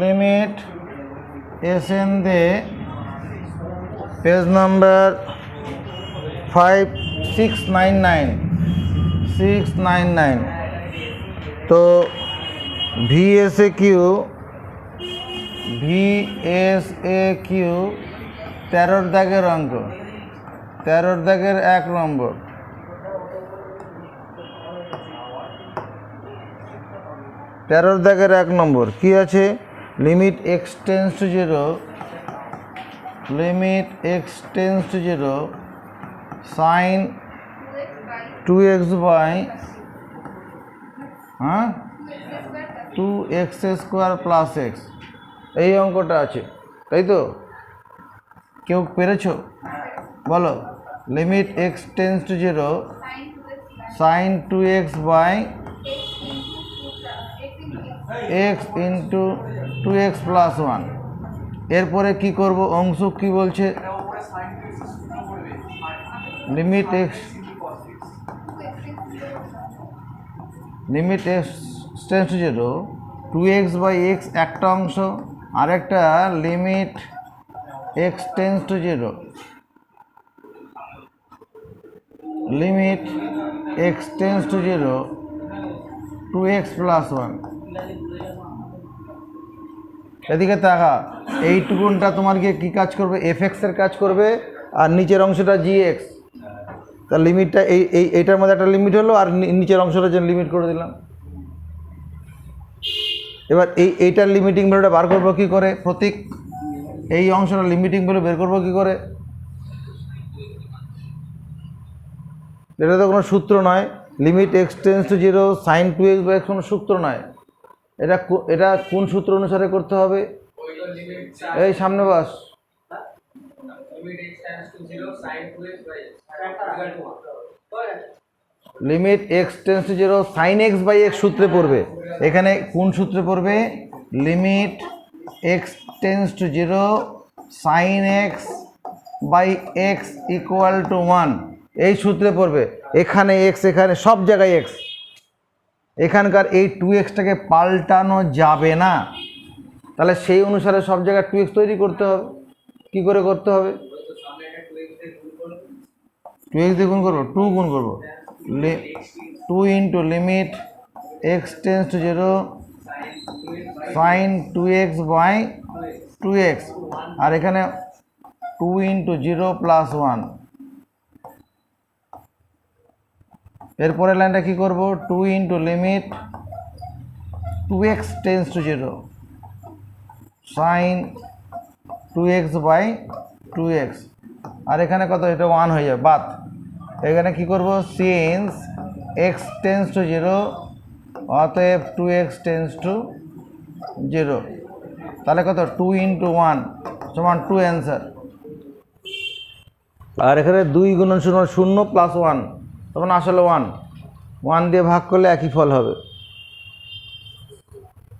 Limit SN দে page number 699 তো ভিএসএকিউ 13 দাগের অঙ্ক, 13 দাগের 1 নম্বর। তেরোর দাগের 1 নম্বর কি আছে? Limit x tends to 0, limit x tends to 0 sine 2x by 2x² plus x. এই অঙ্কটা আছে, তাই তো? কেউ পেরেছো? বলো। Limit x tends to 0 sine 2x by x into 2x plus 1। এরপরে কি করব? অংশ কি বলছে? Limit x tends to 0 2x by x একটা অংশ, আরেকটা limit x tends to 0 limit x tends to 0 2x plus 1। এদিকে তাকা, এইটুকুনটা তোমার গিয়ে কী কাজ করবে? এফএক্সের কাজ করবে, আর নিচের অংশটা জিএক্স। তার লিমিটটা এইটার মধ্যে একটা লিমিট হলো, আর নিচের অংশটা যে লিমিট করে দিলাম। এবার এইটার লিমিটিং ভ্যালুটা বার করবো কী করে? প্রতীক এই অংশটা লিমিটিং ভ্যালু বের করবো কী করে? এটা তো কোনো সূত্র নয়। Limit x tends to 0 sine 2x by x কোনো সূত্র নয়। এটা কোন সূত্র অনুসারে করতে হবে? এই সামনে বাস। Limit x tends to 0 sine x by x সূত্রে পড়বে। এখানে কোন সূত্রে পড়বে? Limit x tends to 0 sine x by x equal to 1 এই সূত্রে পড়বে। এখানে এক্স, এখানে সব জায়গায় এক্স। এখানকার এই 2xটাকে পাল্টানো যাবে না, তাহলে সেই অনুসারে সব জায়গায় 2x তৈরি করতে হবে। কি করে করতে হবে? 2x দিয়ে গুণ করবো, 2 গুণ করবো। 2 into limit x tends to 0 sine 2x by 2x, আর এখানে 2 ইন্টু 0 প্লাস 1। এরপরের লাইনটা কি করব? 2 into limit 2x tends to 0 sine 2x by 2x, আর এখানে কত? এটা 1 হয়ে যাবে বাদ। এখানে কি করব? সিন্স x টেন্স টু 0 অতএব 2x টেন্স টু 0, তাহলে কত? 2 ইন্টু 1 সমান 2 অ্যান্সার। আর এখানে 2 গুণন 0 প্লাস 1 তখন আসলে 1 দিয়ে ভাগ করলে একই ফল হবে।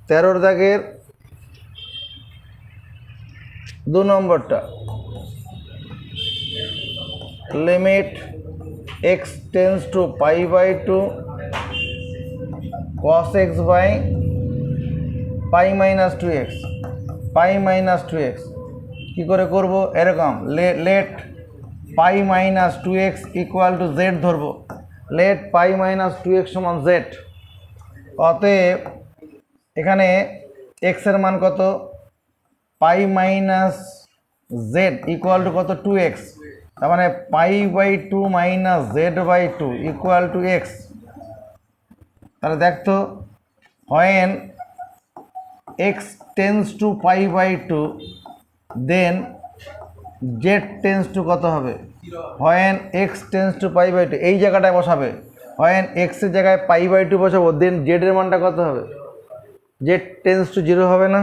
13 দাগের 2 নম্বরটা limit x tends to pi by 2 cos x by pi minus 2x, pi minus 2x কী করে করব? এরকম let pi minus 2x equal to z ধরবো। লেট পাই মাইনাস 2x সমান জেড। অতএব এখানে এক্সের মান কত? Pi minus z equal to কত? 2x। তার মানে pi by 2 minus z by 2 equal to x. তাহলে দেখতো, when x tends to pi by 2 then z tends to কত হবে? When x tends to pi by 2 এই জায়গাটায় বসাবে। হোয়েন এক্সের জায়গায় পাই বাই 2 বসাবো, দেন জেডের মানটা কত হবে? জেড টেন্স টু 0 হবে না?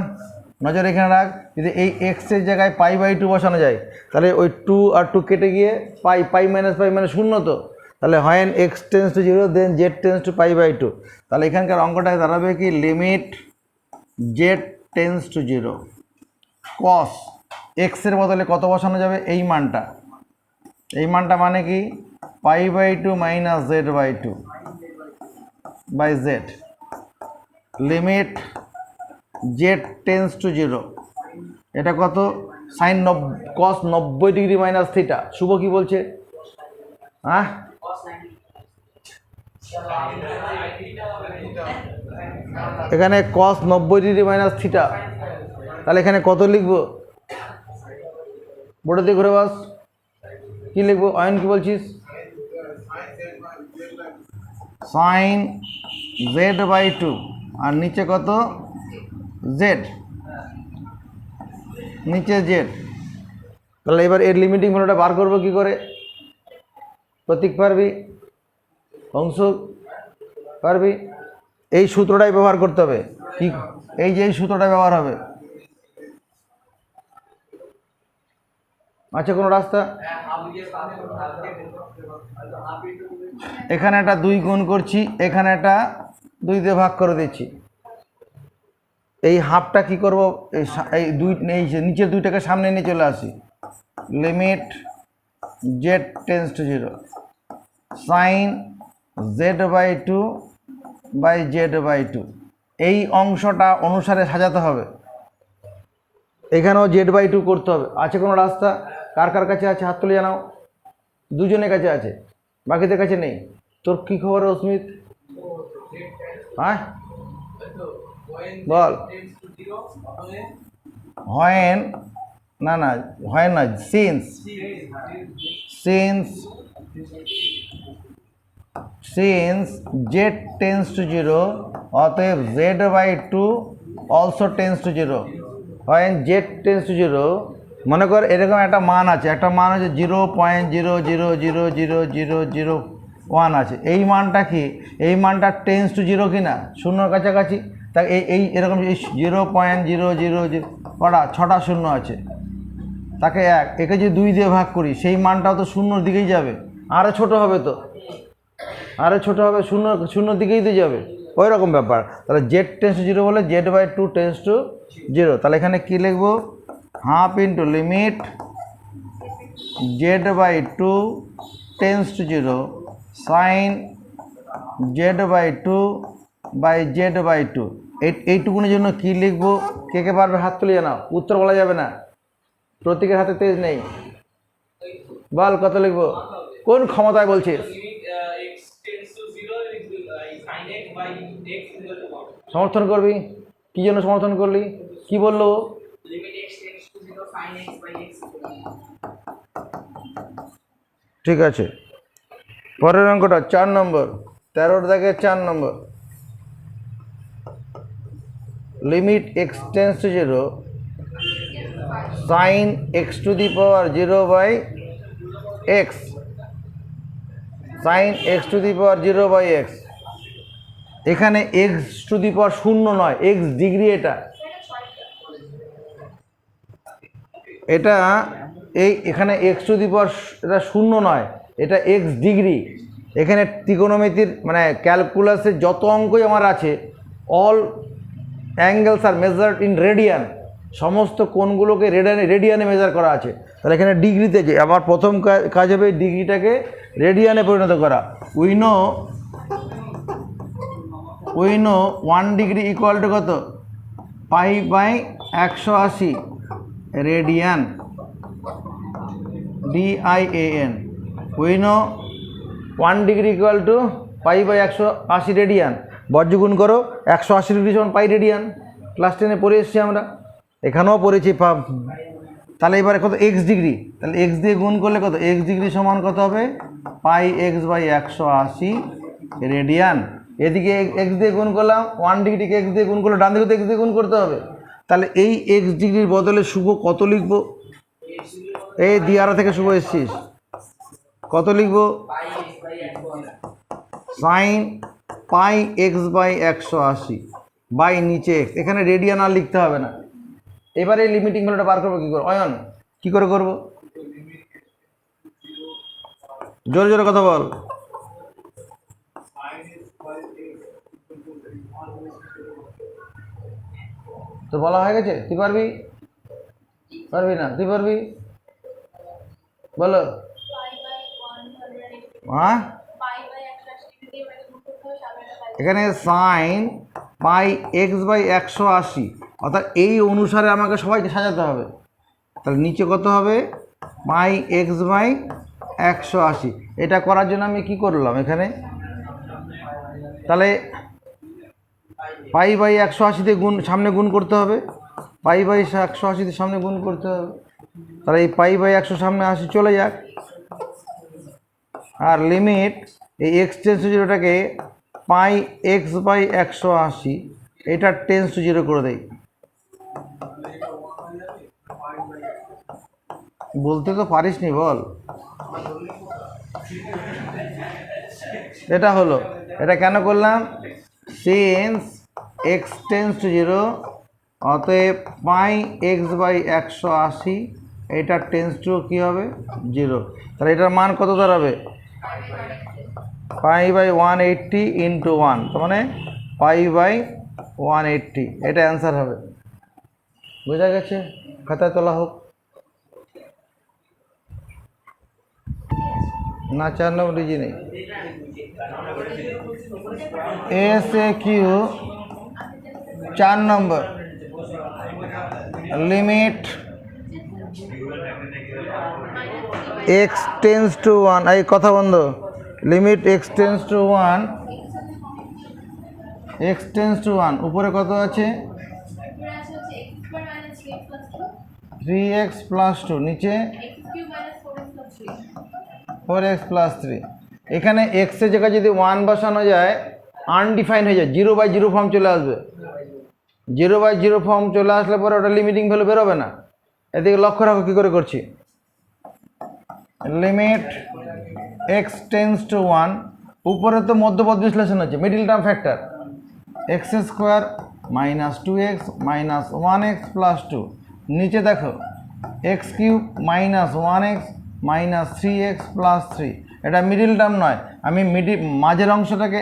নজর এখানে রাখ, যদি এই এক্সের জায়গায় পাই বাই 2 বসানো যায় তাহলে ওই 2 আর 2 কেটে গিয়ে পাই মাইনাস পাই মানে 0 তো। তাহলে when x tends to 0 then z tends to pi by 2। তাহলে এখানকার অঙ্কটায় দাঁড়াবে কি? Limit z tends to 0 cos এক্সের বদলে কত বসানো যাবে? এই মানটা। এই মানটা মানে কি? Pi by 2 minus z by 2 by z, limit z tends to zero. এটা কত? Sine cos 90 degree minus theta. Shubho কি বলছে? হ্যাঁ, এখানে কস 90 ডিগ্রি মাইনাস থিটা, তাহলে এখানে কত লিখবো? বোর্ডে দিয়ে ঘুরে বাস, কি লিখবো? অয়ন কি বলছিস? সাইন জেড বাই টু, আর নিচে কত? জেড, নিচে জেড। তাহলে এবার এর লিমিটিং ভ্যালুটা বার করবো কি করে? প্রতীক পারবি? অংশ পারবি? এই সূত্রটাই ব্যবহার করতে হবে। কি? এই যে এই সূত্রটা ব্যবহার হবে। আচ্ছা, কোনো রাস্তা? এখানে একটা 2 গুণ করছি, এখানে একটা 2 দিয়ে ভাগ করে দিচ্ছি। এই হাফটা কি করব? এই নিচের 2টাকে সামনে নিয়ে চলে আসি। Limit z tends to zero, sine z by two by z by two. এই অংশটা অনুসারে সাজাতে হবে। এখানেও জেড বাই টু করতে হবে। আছে কোনো রাস্তা? কার কার কাছে আছে হাত তুলে জানাও। দুজনের কাছে আছে, বাকিদের কাছে নেই। তোর কি খবর অস্মিত? হ্যাঁ বল। হয় না, না হয় না, since since since z tends to zero, অতএব z by two also tends to zero. হয় জেড টেন্স টু জিরো, মনে কর এরকম একটা মান আছে, একটা মান আছে 0.0000001 আছে। এই মানটা কি? এই মানটা টেন্স টু জিরো কিনা? শূন্যর কাছাকাছি। তাই এই এরকম 0.000 কটা? 6টা শূন্য আছে, তাকে 1, একে যদি 2 দিয়ে ভাগ করি, সেই মানটাও তো শূন্যর দিকেই যাবে। আরও ছোট হবে তো, আরও ছোট হবে, শূন্যর দিকেই তো যাবে। ওই রকম ব্যাপার। তাহলে জেড টেন্স টু জিরো বলে z by two tends to zero. তাহলে এখানে কী লিখবো? Half into limit z by two tends to zero, sine z by two by z by two. এইটুকুনের জন্য কী লিখবো? কে কে পারবে হাত তুলে জানাও। উত্তর বলা যাবে না, প্রতীকের হাতে তেজ নেই। বল কত লিখবো? কোন ক্ষমতায় বলছিস? সমর্থন করবি? কি জন্য সমর্থন করলি? কি বললো? ঠিক আছে, পরের অঙ্কটা 4 নম্বর, 13 দাগের 4 নম্বর। Limit x tends to zero, sine x to the power 0 by x, sine x to the power 0 by x. এখানে এক্স টু দি পাওয়ার শূন্য নয়, এক্স ডিগ্রি। এটা এখানে এক্স টু দি পাওয়ার, এটা শূন্য নয়, এটা এক্স ডিগ্রি। এখানে ত্রিকোণমিতির মানে ক্যালকুলাসের যত অঙ্কই আমার আছে, all angles are measured in radian. সমস্ত কোণগুলোকে রেডিয়ানে মেজার করা আছে। তাহলে এখানে ডিগ্রিতে যে আমার প্রথম কাজ হবে ডিগ্রিটাকে রেডিয়ানে পরিণত করা। We know 1 degree equal to কত? Pi by 180 radian, DIAN। We know 1 degree equal to pi by 180 radian. বর্গগুণ করো, 180 ডিগ্রি সমান পাই রেডিয়ান। ক্লাস 10-এ পড়ে এসেছি আমরা, এখানেও পড়েছি। তাহলে এবারে কত? X degree. তাহলে এক্স দিয়ে গুণ করলে কত? এক্স ডিগ্রি সমান কত হবে? পাই এক্স বাই 180 রেডিয়ান। এদিকে এক্স দিয়ে গুণ করলাম, 1 ডিগ্রিকে এক্স দিয়ে গুণ করলে ডান দিকে তো এক্স দিয়ে গুণ করতে হবে। তাহলে এই এক্স ডিগ্রির বদলে শুভ কত লিখব? এই দিয়ারা থেকে শুভ এসছিস, কত লিখব? Sine pi x by 180 by নিচে এক্স। এখানে রেডিয়ান আর লিখতে হবে না। এবারে এই লিমিটিং ভ্যালুটা বার করবো কী করে? অয়ন কী করে করবো? জোরে জোরে কথা বল। তো বলা হয়ে গেছে, তুই পারবি? পারবি না? তুই পারবি? বলো। হ্যাঁ, এখানে সাইন পাই এক্স বাই 180, অর্থাৎ এই অনুসারে আমাকে সবাইকে সাজাতে হবে। তাহলে নিচে কত হবে, পাই এক্স বাই 180। এটা করার জন্য আমি কি করলাম এখানে, তাহলে পাই বাই 180 গুণ, সামনে গুণ করতে হবে, পাই বাই 180 সামনে গুণ করতে হবে। তাহলে এই পাই বাই 100 সামনে 80 চলে যাক, আর লিমিট এই এক্স টেন্স টু জিরোটাকে পাই এক্স বাই 180 এটা টেন্স টু জিরো করে দেই। বলতে তো পারিস নি, বল। এটা হলো, এটা কেন করলাম, since x tends to zero, অতএব পাই এক্স বাই 180 এটা টেন্স টু কী হবে, জিরো। তাহলে এটার মান কত দাঁড়াবে, পাই বাই 180 ইন্টু 1, তার মানে পাই বাই 180, এটা অ্যান্সার হবে। বোঝা গেছে? খাতায় তোলা হোক না, 4 নম্বর ডিজি নেই। ASAQ 4 number, limit x tends to 1, এই কথা বন্ধ, limit x tends to 1, x tends to 1 উপরে কত আছে 3x প্লাস 2, নিচে 4x প্লাস 3। এখানে এক্সের জায়গায় যদি 1 বসানো যায় আনডিফাইন হয়ে যায়, 0/0 ফর্ম চলে আসবে। 0/0 ফর্ম চলে আসলে পরে ওটা লিমিটিং ভ্যালু বেরোবে না। এদিকে লক্ষ্য রাখো কী করে করছি, লিমিট এক্স টেন্স টু 1, উপরে তো মধ্যপদ বিশ্লেষণ হচ্ছে, middle term factor, x square minus 2x minus 1x plus 2, নিচে দেখো x cube minus 1x minus 3x plus 3। এটা মিডিল টার্ম নয়, আমি মাঝের অংশটাকে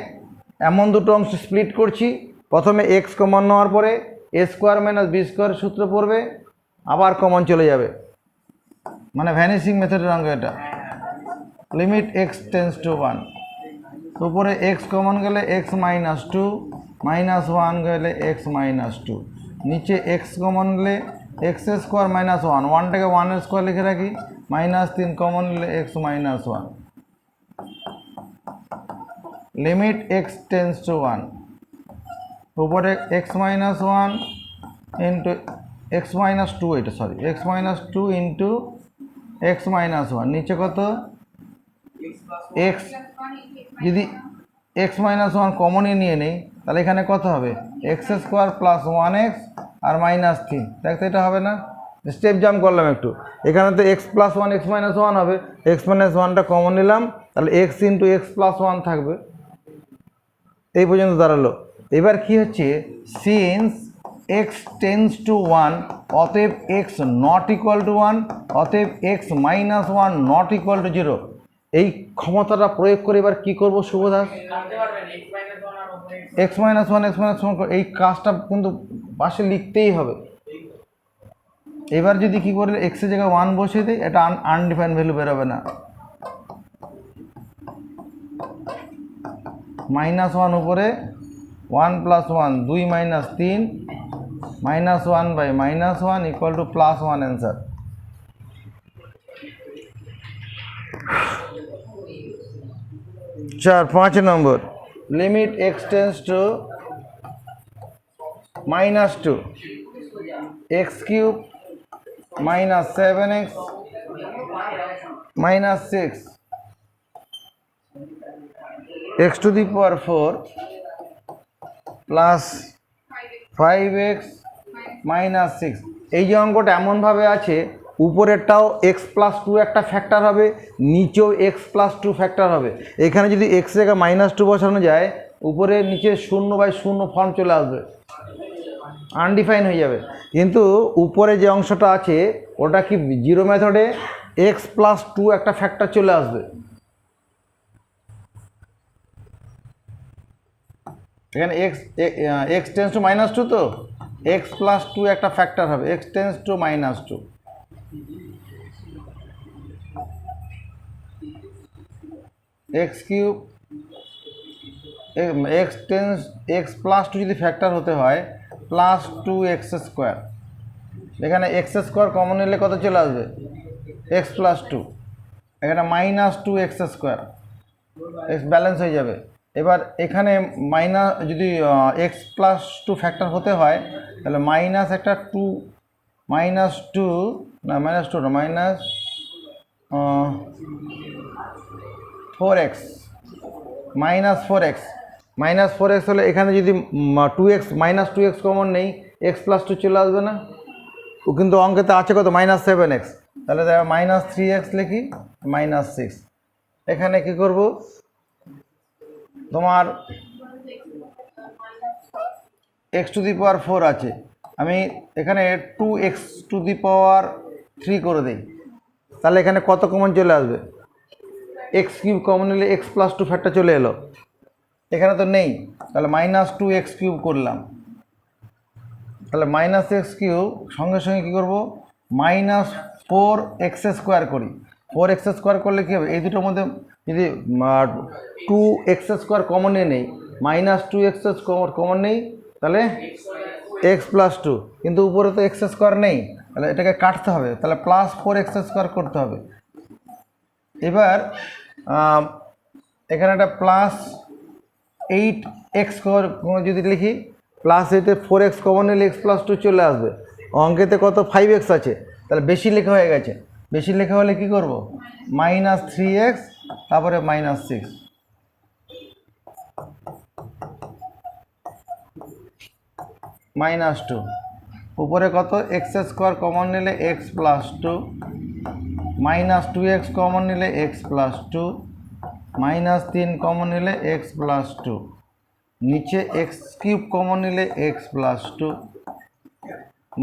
এমন দুটো অংশ স্প্লিট করছি, প্রথমে এক্স কমন নেওয়ার পরে এ স্কোয়ার মাইনাস বি স্কোয়ার সূত্র পড়বে, আবার কমন চলে যাবে, মানে ভ্যানিশিং মেথডের অঙ্ক এটা। লিমিট এক্স টেন্স টু 1, উপরে এক্স কমন গেলে এক্স মাইনাস 2 মাইনাস 1 গেলে এক্স মাইনাস 2, নিচে এক্স কমন গেলে এক্স স্কোয়ার মাইনাস 1, 1টাকে 1 স্কোয়ার লিখে রাখি, মাইনাস 3 কমন নিলে x minus 1। Limit x tends to 1, উপরে x minus 1 into x minus 2, এটা sorry x minus 2 into x minus 1, নিচে কত এক্স, যদি এক্স মাইনাস 1 কমনই নিয়ে নেই তাহলে এখানে কত হবে এক্স স্কোয়ার প্লাস 1x আর মাইনাস 3, দেখতে এটা হবে না, স্টেপ জাম্প করলাম একটু, এখানে তো এক্স প্লাস 1 এক্স মাইনাস 1 হবে, এক্স মাইনাস 1টা কমন নিলাম, তাহলে এক্স ইন্টু এক্স প্লাস 1 থাকবে। এই পর্যন্ত দাঁড়ালো। এবার কি হচ্ছে, সিন্স এক্স টেন্স টু 1, অতএব এক্স নট ইকুয়াল টু 1, অতএব x minus 1 not equal to 0। এই ক্ষমতাটা প্রয়োগ করে এবার কী করবো শুভদাস, এক্স মাইনাস 1 এক্স মাইনাস 1 এই কাজটা কিন্তু পাশে লিখতেই হবে। এবার যদি কী করে এক্সের জায়গায় 1 বসিয়ে দিই, এটা আনডিফাইন ভ্যালু বেরোবে না, মাইনাস 1 উপরে 1 plus 1 2 minus 3 minus 1 by minus 1 equal to plus 1 answer. 5 নম্বর, limit x tends to minus 2, x cube minus 7x minus 6 x to the power 4 plus 5x minus 6। এই যে অঙ্কটা এমনভাবে আছে, উপরেরটাও এক্স প্লাস 2 একটা ফ্যাক্টর হবে, নিচেও এক্স প্লাস 2 ফ্যাক্টর হবে। এখানে যদি এক্স জায়গায় মাইনাস 2 বসানো যায়, উপরে নিচে 0/0 ফর্ম চলে আসবে, আনডিফাইন হয়ে যাবে। কিন্তু উপরে যে অংশটা আছে ওটা কি জিরো মেথডে এক্স প্লাস 2 একটা ফ্যাক্টর চলে আসবে। এখানে এক্স টেন্স টু মাইনাস 2, তো এক্স প্লাস 2 একটা ফ্যাক্টর হবে, x tends to minus 2, x cube x plus two যদি ফ্যাক্টর হতে হয় প্লাস টু এক্স স্কোয়ার, এখানে এক্স স্কোয়ার কমন নিলে কত চলে আসবে এক্স প্লাস টু, এখানে minus two x square, x balance হয়ে যাবে। এবার এখানে মাইনাস যদি এক্স প্লাস টু ফ্যাক্টর হতে হয় তাহলে মাইনাস একটা টু, মাইনাস টু না মাইনাস টু না minus four x, minus four x হলে এখানে যদি two x minus two x common নেই এক্স প্লাস টু চলে আসবে না, ও কিন্তু অঙ্কেতে আছে কত মাইনাস সেভেন এক্স, তাহলে দেখো মাইনাস থ্রি এক্স লিখি মাইনাস সিক্স। এখানে কি করব তোমার x to the power four আছে, আমি এখানে two x to the power three করে দিই, তাহলে এখানে কত কমন চলে আসবে এক্স কিউব কমন নিলে এক্স প্লাস টু ফ্যাক্টর চলে এলো, এখানে তো নেই, তাহলে মাইনাস টু এক্স কিউব করলাম, তাহলে মাইনাস এক্স কিউব সঙ্গে সঙ্গে কী করবো মাইনাস ফোর এক্স স্কোয়ার করি, ফোর এক্স স্কোয়ার করলে কী হবে এই দুটোর মধ্যে যদি টু এক্স স্কোয়ার কমনে নেই মাইনাস টু এক্স কমন নেই তাহলে এক্স প্লাস টু, কিন্তু উপরে তো এক্স স্কোয়ার নেই তাহলে এটাকে কাটতে হবে, তাহলে প্লাস ফোর এক্স স্কোয়ার করতে হবে। এবার এখানে একটা প্লাস এইট এক্স যদি লিখি প্লাস এইটে ফোর এক্স কমন নিলে এক্স প্লাস টু চলে আসবে, অঙ্কেতে কত ফাইভ এক্স আছে তাহলে বেশি লেখা হয়ে গেছে, বেশি লেখা হলে কি করব মাইনাস থ্রি এক্স তারপরে মাইনাস সিক্স, মাইনাস টু উপরে কত এক্স স্কোয়ার কমন নিলে x plus two, minus two x common নিলে এক্স প্লাস টু, মাইনাস তিন কমন নিলে এক্স প্লাস টু, নিচে এক্স কিউব কমন নিলে x plus two,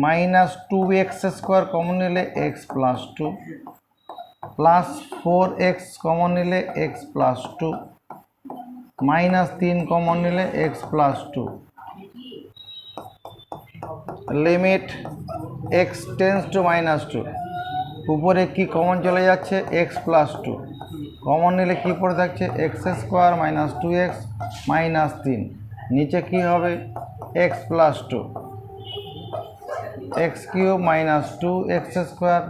minus two x square common নিলে x plus two, plus four x common নিলে x plus two, minus তিন common নিলে x plus two, limit x tends to minus two, উপরে কি common চলে যাচ্ছে x plus two, common নিলে কী পড়ে থাকছে x square minus two x minus তিন, নিচে কি হবে x plus two, x cube minus two x square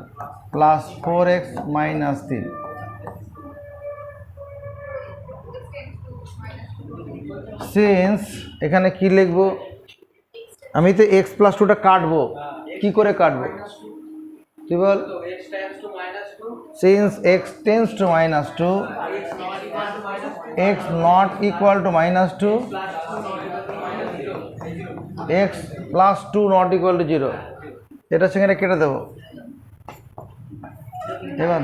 plus four x minus তিন। সিন্স এখানে কি লিখব আমি তো এক্স প্লাস টুটা কাটবো, কি করে কাটবো কি বল, since x tends to minus two x not equal to minus two x plus two not equal to zero, এটার সঙ্গে কেটে দেবো। এবার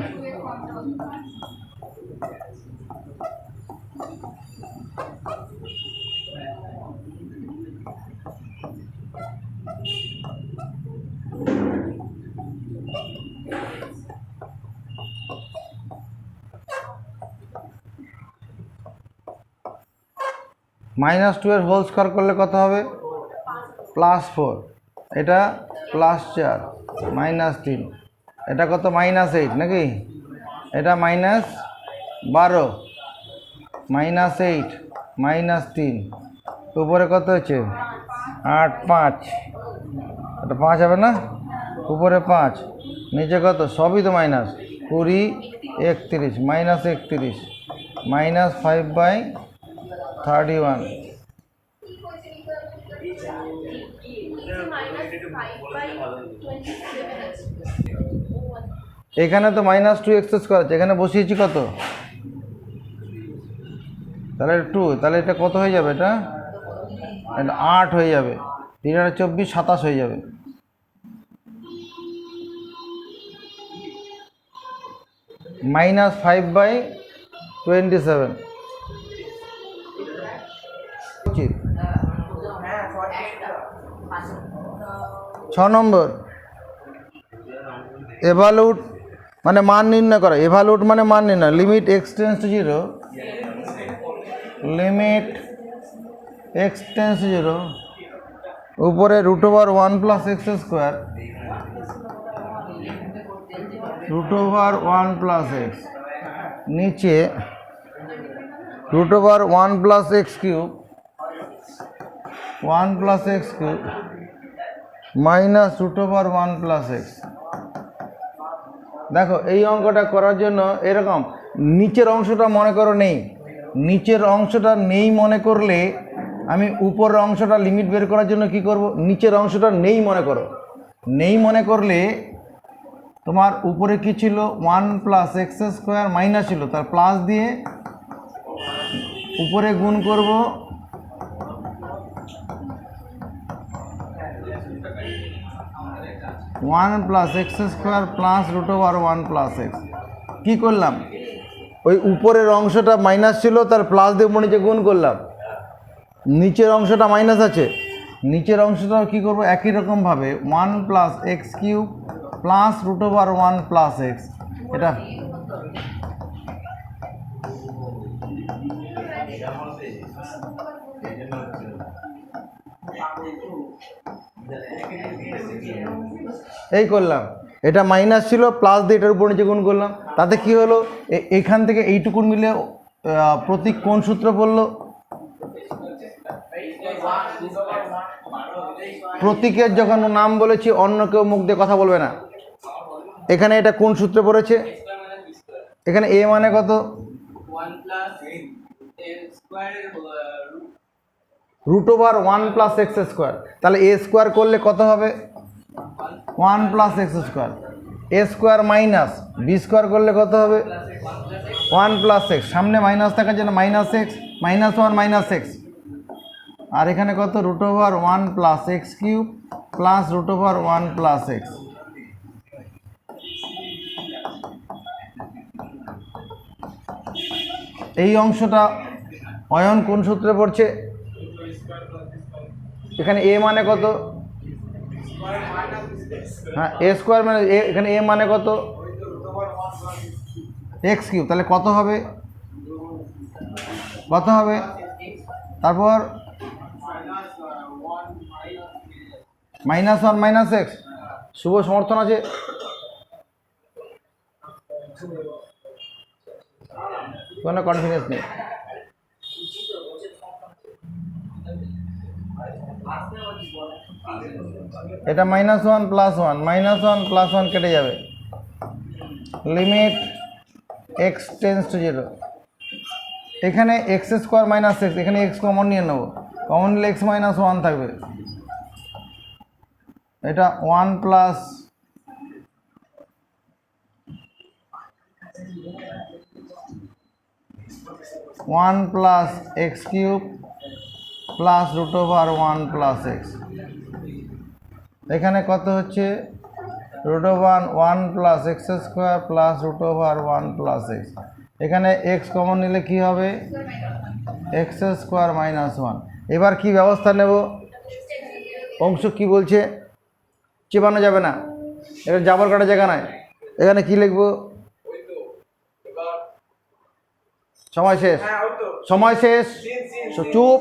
মাইনাস টু এর হোল স্কোয়ার করলে কত হবে প্লাস ফোর, এটা প্লাস চার মাইনাস তিন, এটা কত মাইনাস এইট নাকি, এটা মাইনাস বারো মাইনাস এইট মাইনাস তিন, উপরে কত হচ্ছে আট পাঁচ, এটা পাঁচ হবে না, উপরে পাঁচ নিচে কত সবই তো মাইনাস কুড়ি একত্রিশ মাইনাস একত্রিশ মাইনাস ফাইভ বাই 31, এখানে তো মাইনাস টু এক্স স্কোয়ার আছে, এখানে বসিয়েছি কত তাহলে টু, তাহলে এটা কত হয়ে যাবে, এটা আট হয়ে যাবে, তিন আট চব্বিশ সাতাশ হয়ে যাবে, মাইনাস ফাইভ বাই 27 উচিত। 6 নম্বর এভালুট মানে মান নির্ণয় করা, এভালুট মানে মান নির্ণয়, limit x tends to zero, limit x tends to zero, উপরে root over one plus x square, root over one plus x, নিচে root over 1 plus x cube 1 plus x cube minus root over 1 plus x. দেখো এই অঙ্কটা করার জন্য এরকম নিচের অংশটা মনে করো নেই, নিচের অংশটা নেই মনে করলে আমি উপরের অংশটা লিমিট বের করার জন্য কি করব, নিচের অংশটা নেই মনে করো, নেই মনে করলে তোমার উপরে কি ছিল 1 প্লাস এক্স স্কোয়ার মাইনাস ছিল, তার প্লাস দিয়ে উপরে গুণ করব 1 plus x square plus root over 1 plus x. কী করলাম, ওই উপরের অংশটা মাইনাস ছিল তার প্লাস দিয়ে উপর নিচে গুণ করলাম, নিচের অংশটা মাইনাস আছে, নিচের অংশটা কী করবো একই রকমভাবে 1 plus x cube plus root over 1 plus x. এটা এই করলাম, এটা মাইনাস ছিল প্লাস দিয়ে এটার উপর নিচে গুণ করলাম, তাতে কি হলো এখান থেকে এইটুকুন মিলে প্রতীক কোন সূত্র পড়লো, প্রতীকের যখন নাম বলেছি অন্য কেউ মুখ দিয়ে কথা বলবে না। এখানে এটা কোন সূত্রে পড়েছে, এখানে এ মানে কত, root over 1 plus x square, তাহলে এ স্কোয়ার করলে কত হবে 1 plus x square, a square minus b square করলে কত হবে 1 প্লাস এক্স, সামনে মাইনাস থাকার জন্য minus x minus 1 minus x, আর এখানে কত root over 1 plus x cube plus root over 1 plus x. এই অংশটা অয়ন কোন সূত্রে পড়ছে, এখানে এ মানে কত, হ্যাঁ এ স্কোয়ার মানে এখানে এ মানে কত এক্স কিউব, তাহলে কত হবে তারপর মাইনাস 1 মাইনাস এক্স, শুভ সমর্থন আছে, কোনো কনফিডেন্স নেই। এটা মাইনাস 1 প্লাস 1 মাইনাস 1 প্লাস 1 কেটে যাবে, লিমিট এক্স টেন্স টু 0, এখানে এক্স স্কোয়ার মাইনাস এক্স, এখানে এক্স কমন নিয়ে নেবো, কমন নিলে এক্স মাইনাস 1 থাকবে, এটা 1 plus x cube plus root over 1 plus x, এখানে কত হচ্ছে root over 1 plus x square plus root over 1 plus x, এখানে এক্স কমন নিলে কি হবে এক্স স্কোয়ার মাইনাস 1। এবার কি ব্যবস্থা নেব, অংশ কি বলছে, চেপানো যাবে না, এটা জাবর কাটা জায়গা নাই, এখানে কি লিখবো, সময় শেষ, সময় শেষ, চুপ,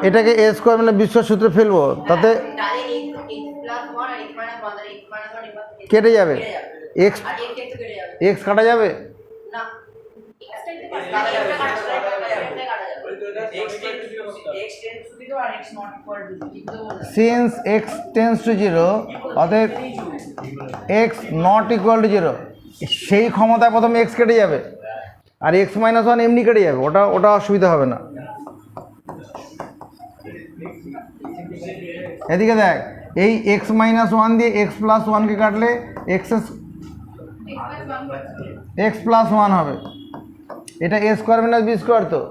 এটাকে এ স্কোয়ার মানে বিশ্ব সূত্রে ফেলবো, তাতে কেটে যাবে, এক্স কাটা যাবে, সিন্স এক্স টেন্স টু 0 অতএব এক্স নট ইকুয়াল টু 0, সেই ক্ষমতায় প্রথমে এক্স কেটে যাবে আর এক্স মাইনাস 1 এমনি কেটে যাবে, ওটা অসুবিধা হবে না। এদিকে দেখ, এই এক্স মাইনাস 1 দিয়ে এক্স প্লাস 1কে কাটলে এক্স প্লাস 1 হবে, এটা এ স্কোয়ার মাইনাস বি স্কোয়ার, তো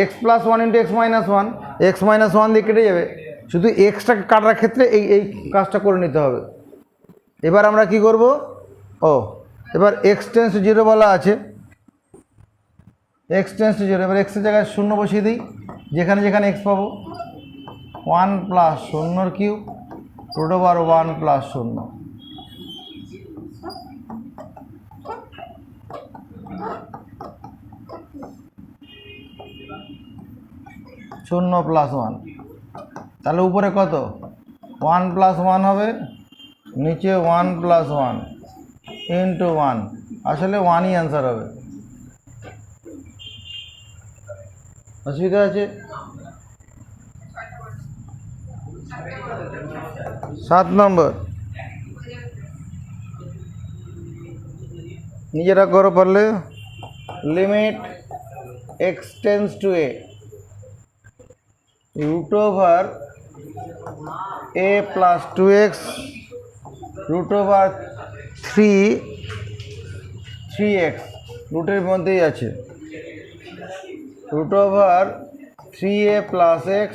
x plus 1 into x minus 1, x minus 1 দিয়ে কেটে যাবে, শুধু এক্সটাকে কাটার ক্ষেত্রে এই কাজটা করে নিতে হবে। এবার আমরা কি করব, এবার এক্স টেন্স টু 0 বলা আছে, এক্স টেন্স টু 0, এবার এক্সের জায়গায় 0 বসিয়ে দিই, যেখানে যেখানে এক্স পাবো 1 plus 0 cube root over 1 plus 0, শূন্য প্লাস 1, তাহলে উপরে কত 1 প্লাস 1 হবে নিচে 1 প্লাস 1 ইন্টু 1, আসলে 1ই অ্যান্সার হবে। অসুবিধা আছে? 7 নম্বর, নিজেরা করো পারলে। Limit x tends to a root over a plus 2x root over 3x রুটের মধ্যেই আছে, root over 3a plus x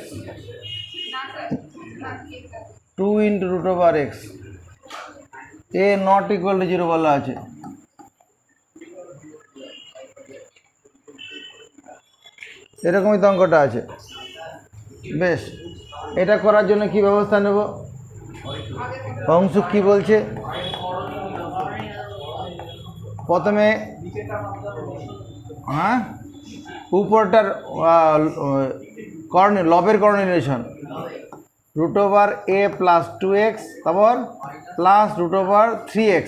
2 into root over x, a not equal to 0 বলা আছে। এরকমই তো অঙ্কটা আছে। বেশ, এটা করার জন্য কি ব্যবস্থা নেব? অংশুক কি বলছে? প্রথমে উপরটার লবের coordination root over a plus 2x, তারপর plus root over 3x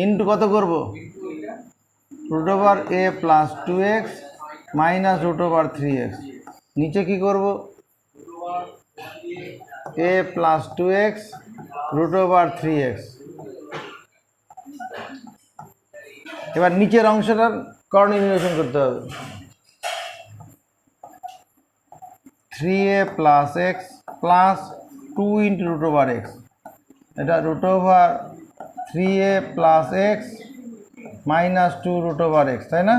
into কত করব? Root over a plus 2x minus root over 3x। নিচে কি করব? a plus 2x root over 3x। এবার নিচের অংশটার কোঅর্ডিনেশন করতে হবে। 3a plus x plus 2 into root over x, এটা root over 3a plus x minus 2 root over x, তাই না?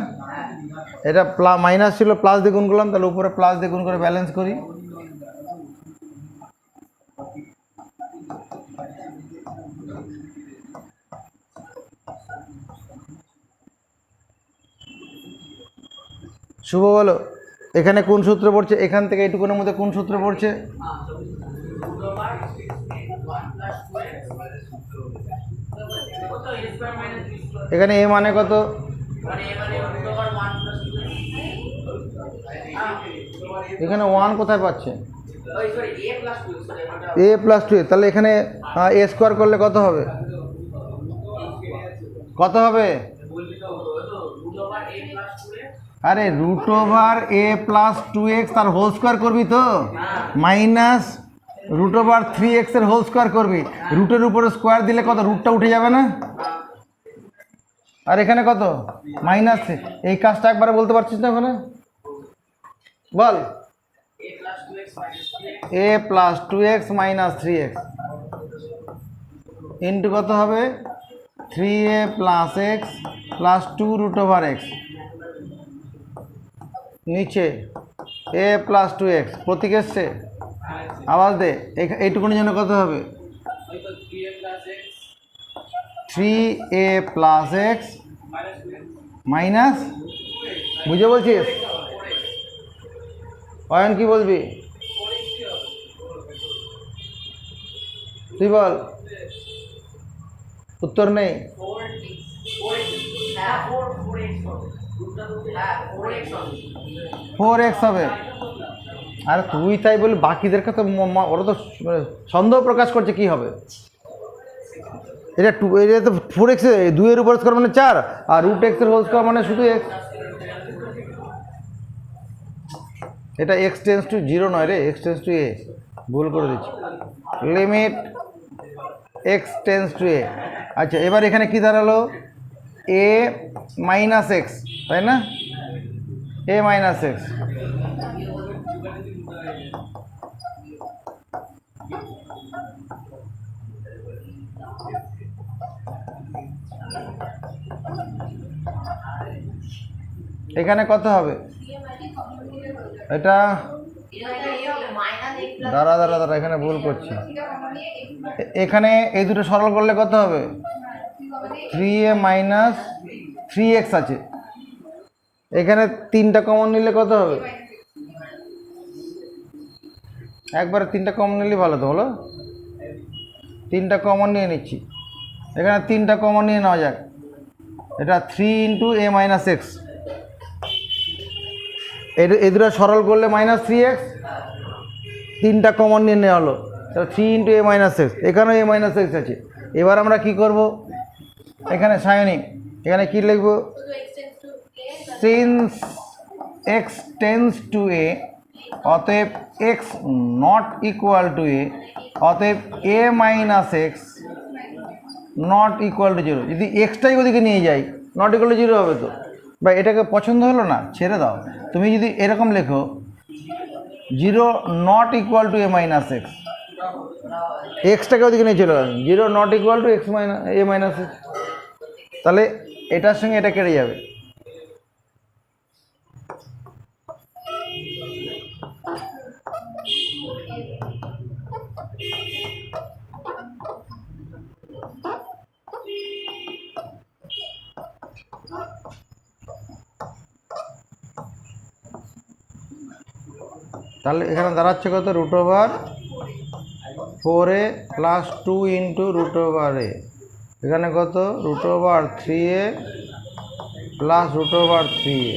এটা মাইনাস ছিল, প্লাস দিয়ে গুণ করলাম, তাহলে উপরে প্লাস দিয়ে গুণ করে ব্যালেন্স করি। শুভ বলো, এখানে কোন সূত্র পড়ছে? এখান থেকে এইটুকুনের মধ্যে কোন সূত্র পড়ছে? এখানে a মানে কত? এখানে 1 কোথায় পাচ্ছে? a প্লাস 2, তাহলে এখানে a স্কোয়ার করলে কত হবে? কত হবে? আরে root over a plus 2x তার হোল স্কোয়ার করবি তো, মাইনাস রুট ওভার 3x এর হোল স্কোয়ার করবি। রুটের উপরে স্কোয়ার দিলে কত? রুটটা উঠে যাবে না? আর এখানে কত? মাইনাস। এই কাজটা একবারে বলতে পারছিস না? ওখানে বল। a plus 2x minus 3x into কত হবে? 3a plus x plus 2 root over x, নিচে a প্লাস 2x, প্রতীক এসছে, আওয়াজ দে। এইটুকুনের জন্য কত হবে? 3a প্লাস x মাইনাস, বুঝে বলছিস? অয়ন কি বলবি? তুই বল। উত্তর নেই? 4x হবে। আর তুই তাই বলি, বাকিদেরকে তো ওরা তো সন্দেহ প্রকাশ করছে কি হবে। এটা তো 4x, 2 এর উপর স্কোয়ার মানে 4, আর রুট x এর হোল স্কোয়ার মানে শুধু x। এটা x টেন্স টু 0 নয় রে, x টেন্স টু a, ভুল করে দিচ্ছি। Limit x tends to a। আচ্ছা, এবার এখানে কি দাঁড়ালো? a মাইনাস x, তাই না? a মাইনাস x, এখানে কত হবে? এটা দাঁড়া, এখানে ভুল করছি। এখানে এই দুটো সরল করলে কত হবে? 3a মাইনাস 3x আছে, এখানে 3টা কমন নিলে কত হবে? একবারে 3টা কমন নিলে ভালো তো হলো। 3টা কমন নিয়ে নিচ্ছি, এখানে 3টা কমন নিয়ে নেওয়া যাক। এটা 3 ইন্টু a মাইনাস x, এই দুটো সরল করলে মাইনাস 3x, 3টা কমন নিয়ে নেওয়া হলো। তাহলে 3 ইন্টু এ মাইনাস এক্স, এখানেও এ মাইনাস এক্স আছে। এবার আমরা কি করব, এখানে সায়নিক, এখানে কি লিখব, since x tends to a, অতএব x not equal to a, অতএব a minus x not equal to zero. যদি এক্সটাই ওদিকে নিয়ে যাই নট ইকুয়াল টু জিরো হবে তো। বা এটাকে পছন্দ হলো না, ছেড়ে দাও। তুমি যদি এরকম লেখো zero not equal to a minus x, এক্সটাকে ওদিকে নিয়ে চলে গেল, zero not equal to x minus a minus x, তাহলে এটার সঙ্গে এটা কেটে যাবে। তাহলে এখানে দাঁড়াচ্ছে কত, root over 4a plus 2 into root over a, এখানে কত root over 3a plus root over 3a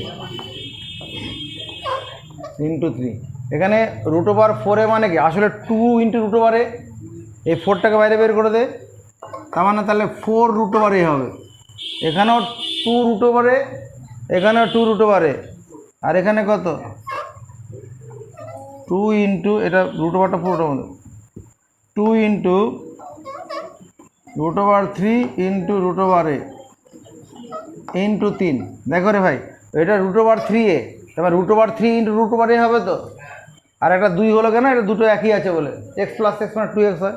into 3। এখানে রুট ওভার 4a মানে কি, আসলে 2 ইন্টু রুট ওভার এ, এই 4টাকে বাইরে বের করে দে, তার মানে তাহলে 4 রুট ওভার এ হবে। এখানেও 2 রুট ওভার এ, এখানেও 2 রুট ওভার এ, আর এখানে কত 2 ইন্টু, এটা রুট ওভারটা পুরোটা মধ্যে 2 into root over 3 into root over a into 3। দেখো রে ভাই, এটা রুট ওভার 3a, তারপর root over 3 into root over a হবে তো। আর একটা 2 হলো কেন, এটা দুটো একই আছে বলে, এক্স প্লাস এক্স মানে 2x হয়।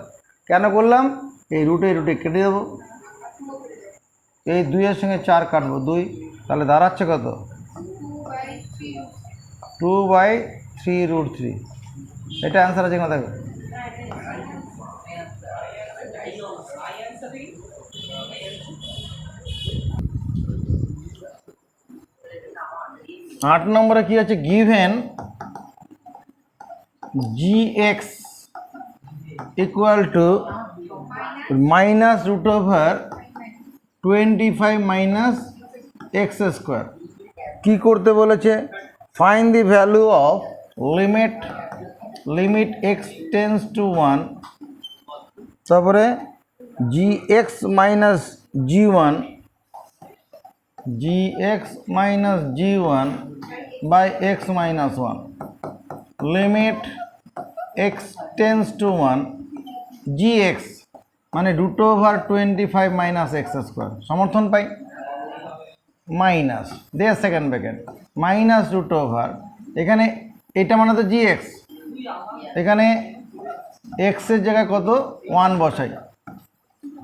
কেন করলাম, এই রুটে কেটে দেবো, এই 2-এর সঙ্গে 4 কাটবো 2, তাহলে দাঁড়াচ্ছে কত 2/3 রুট 3। এটা অ্যান্সার আছে কিনা দেখো। আট নম্বরে কি আছে, given gx equal to minus root over 25 minus x square. কী করতে বলেছে, find the value of limit x tends to 1, তারপরে gx minus g1 by x minus 1, limit x tends to 1 gx মানে root over 25 minus x square, সমর্থন পাই, minus দিয়ে second bracket minus root over, এখানে এটা মানে তো gx, এখানে এক্সের জায়গায় কত 1 বসাই,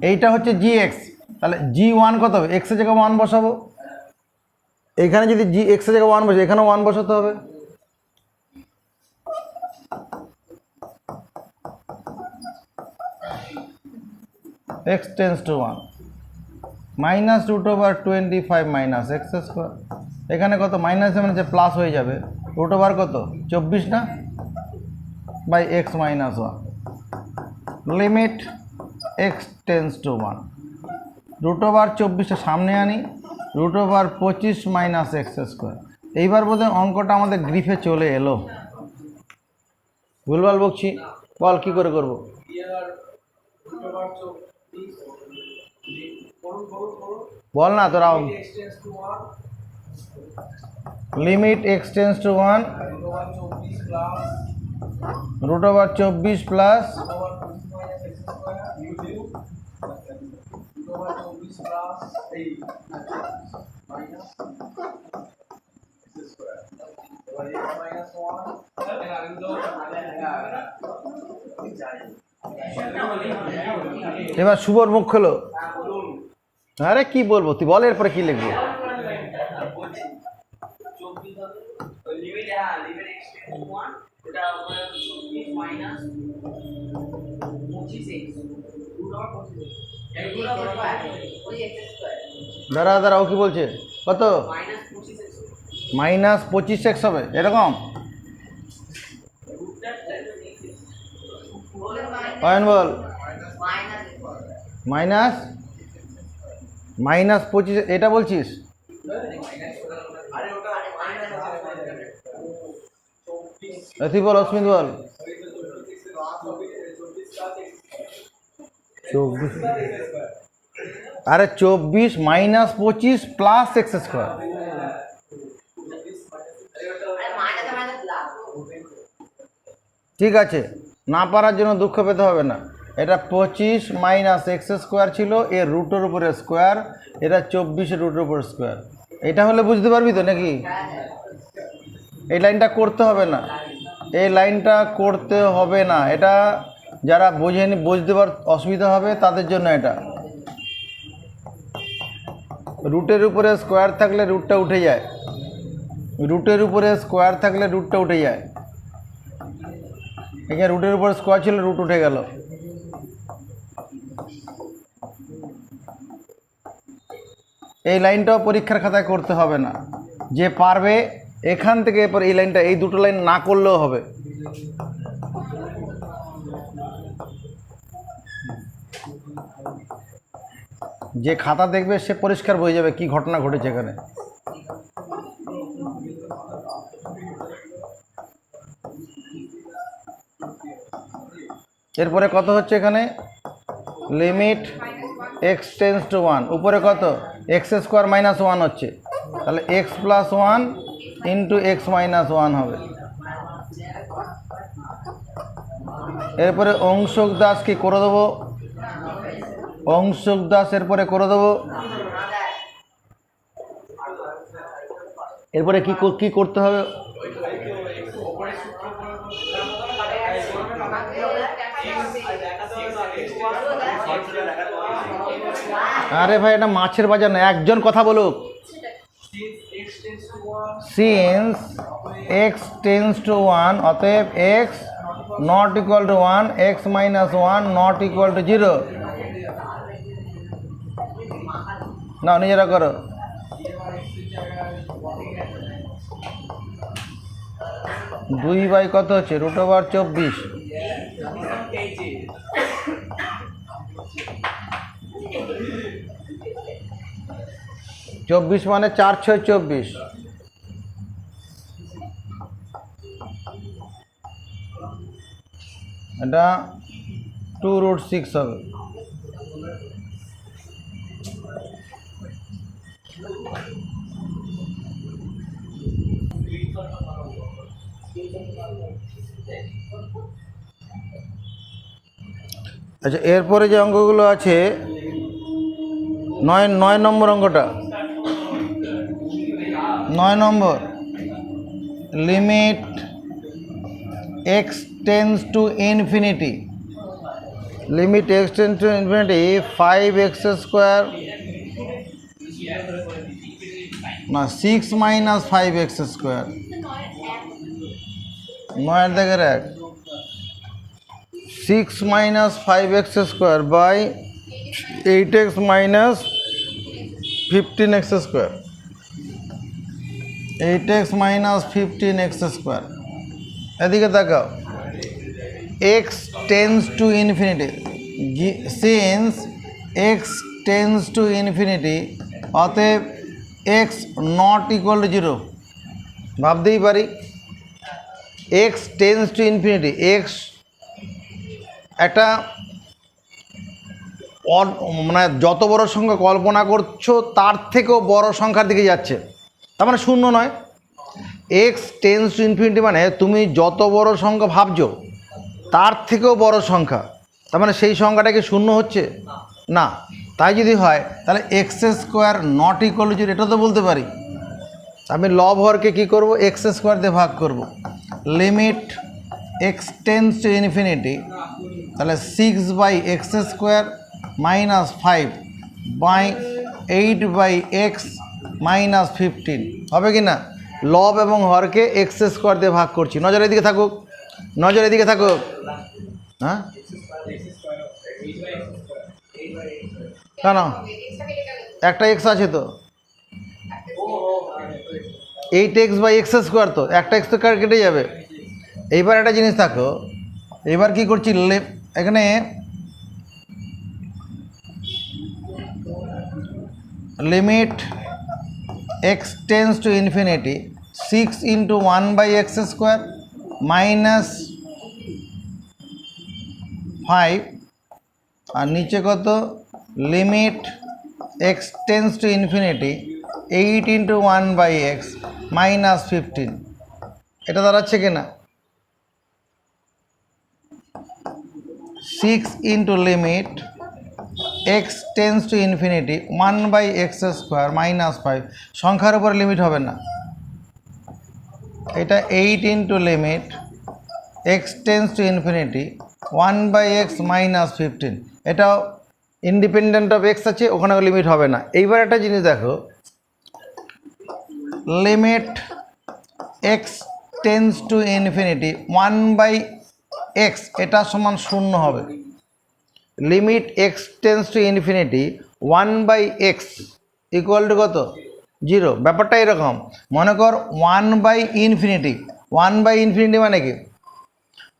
এইটা হচ্ছে gx, তাহলে g1 কত হবে, এক্সের জায়গায় 1 বসাবো, এখানে যদি এক্সের জায়গায় 1 বসে, এখানেও 1 বসাতে হবে। x tends to 1 minus root over 25 minus x square, এখানে কত মাইনাস মানে যে প্লাস হয়ে যাবে, রুট ওভার কত 24 না, by x minus 1, limit x tends to 1, root over 24টা সামনে আনি, root over 25 minus x square. এইবার বোধহয় অঙ্কটা আমাদের গ্রিফে চলে এলো, ভুলভাল বকছি, বল কি করে করব। বল না তোরা, limit x tends to 1 root over 24 plus এবার শুভর মুখ হলো, আরে কি বলবো তুই বল, এরপরে কি লিখবো, দাঁড়া ও কি বলছে, কত মাইনাস 25x হবে এরকম, বল মাইনাস 25, এটা বলছিস, তুই বল অস্মিত বল, 24 আরে 24 মাইনাস 25 প্লাস এক্স স্কোয়ার। ঠিক আছে, না পারার জন্য দুঃখ পেতে হবে না। এটা 25 মাইনাস এক্স স্কোয়ার ছিল, এর রুটের উপরে স্কোয়ার, এটা 24 রুটের উপর স্কোয়ার। এটা হলে বুঝতে পারবি তো নাকি? এই লাইনটা করতে হবে না, এই লাইনটা করতে হবে না। এটা যারা বোঝেনি, বুঝতে পার অসুবিধা হবে তাদের জন্য এটা। রুটের উপরে স্কোয়ার থাকলে রুটটা উঠে যায়, রুটের উপরে স্কোয়ার থাকলে রুটটা উঠে যায়। এখানে রুটের উপরে স্কোয়ার ছিল, রুট উঠে গেল। এই লাইনটাও পরীক্ষার খাতায় করতে হবে না, যে পারবে এখান থেকে এরপর এই লাইনটা, এই দুটো লাইন না করলেও হবে। যে খাতা দেখবে সে পরিষ্কার বোঝা যাবে কি ঘটনা ঘটেছে এখানে। এরপরে কত হচ্ছে এখানে? লিমিট এক্স টেন্স টু 1, উপরে কত? এক্স স্কোয়ার মাইনাস 1 হচ্ছে, তাহলে x plus 1 into x minus 1 হবে। এরপরে অংশক দাস কি করে দেবো? অংশক দাস এরপরে করে দেবো। এরপরে কি করতে হবে? আরে ভাই, এটা মাছের বাজার না, একজন কথা বলুক। সিন্স এক্স টেন্স টু 1, অতএব x not equal to 1, x minus 1 not equal to 0। না, নিজেরা করো। দুই বাই কত হচ্ছে? Root over 24। চব্বিশ মানে 4 6 24। এটা 2√6 হবে। আচ্ছা, এরপরে যে অঙ্কগুলো আছে, 9 নম্বর অঙ্কটা, 9 নম্বর, limit x tends to infinity, limit x tends to infinity 5x square না 6 মাইনাস 5x স্কোয়ার, 9 দেখে রাখ, 6 minus 5x square by 8x minus 15x square, 8x minus 15x square. এদিকে তাকাও, x tends to infinity, since x tends to infinity, অতএব x not equal to 0। ভাবতেই পারি x tends to infinity, x একটা মানে যত বড় সংখ্যা কল্পনা করছো তার থেকেও বড় সংখ্যার দিকে যাচ্ছে, তার মানে শূন্য নয়। এক্স টেন্স টু ইনফিনিটি মানে তুমি যত বড় সংখ্যা ভাবছো তার থেকেও বড় সংখ্যা, তার মানে সেই সংখ্যাটা কি শূন্য হচ্ছে না। তাই যদি হয় তাহলে x square not equal to 0, এটা তো বলতে পারি। আমি লব হরকে কী করবো? এক্স স্কোয়ার দিয়ে ভাগ করব। Limit x tends to infinity, তাহলে 6 by x square minus 5 by 8 by x minus 15 হবে কি না? লব এবং হরকে এক্স স্কোয়ার দিয়ে ভাগ করছি। নজর এদিকে থাকুক, নজর এদিকে থাকুক। হ্যাঁ, কেন? একটা এক্স আছে তো, 8x বাই এক্স স্কোয়ার, তো একটা এক্স তো কেটে যাবে। এইবার একটা জিনিস থাকো, এবার কি করছি, এখানে limit x tends to infinity 6 into 1 by x square minus 5, আর নিচে কত limit x tends to infinity 8 into 1/x minus 15, এটা দাঁড়াচ্ছে কিনা 6 ইন্টু limit x tends to infinity 1/x square minus 5, সংখ্যার উপরে লিমিট হবে না, এটা 8 into limit x tends to infinity 1/x minus 15, এটাও ইন্ডিপেন্ডেন্ট অফ x আছে, ওখানে লিমিট হবে না। এইবার একটা জিনিস দেখো, limit x tends to infinity 1/x এটা সমান 0 হবে। Limit x tends to infinity 1/x equal to কত 0। ব্যাপারটা এরকম, মনে কর 1/ইনফিনিটি, 1/ইনফিনিটি মানে কি,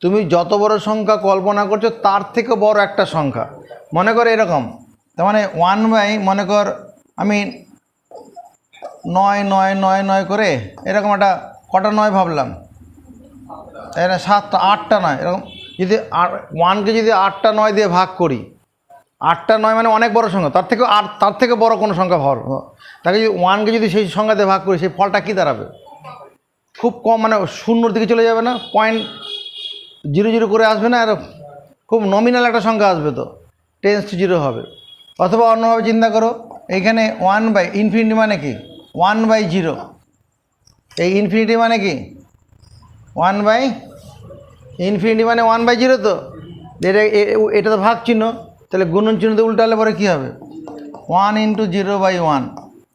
তুমি যত বড় সংখ্যা কল্পনা করছো তার থেকে বড় একটা সংখ্যা, মনে কর এরকম, তার মানে 1/, মনে কর আমি 9 9 9 9 করে এরকম একটা কটা 9 ভাবলাম, তাই না, 7টা 8টা 9, এরকম যদি 1কে যদি 8টা 9 দিয়ে ভাগ করি, 8টা 9 মানে অনেক বড় সংখ্যা, তার থেকে বড় কোনো সংখ্যা ভাব, তাকে যদি 1কে যদি সেই সংখ্যা দিয়ে ভাগ করি, সেই ফলটা কী দাঁড়াবে, খুব কম, মানে 0-র দিকে চলে যাবে না, 0.00 করে আসবে না, আর খুব নমিনাল একটা সংখ্যা আসবে, তো টেন্স টু 0 হবে। অথবা অন্যভাবে চিন্তা করো, এইখানে 1/ইনফিনিটি মানে কি 1/0, এই ইনফিনিটি মানে কি 1/ইনফিনিটি মানে 1/0, তো এটা তো ভাগ চিহ্ন, তাহলে গুণন চিহ্নতে উল্টালে পরে কী হবে 1 ইন্টু 0/1,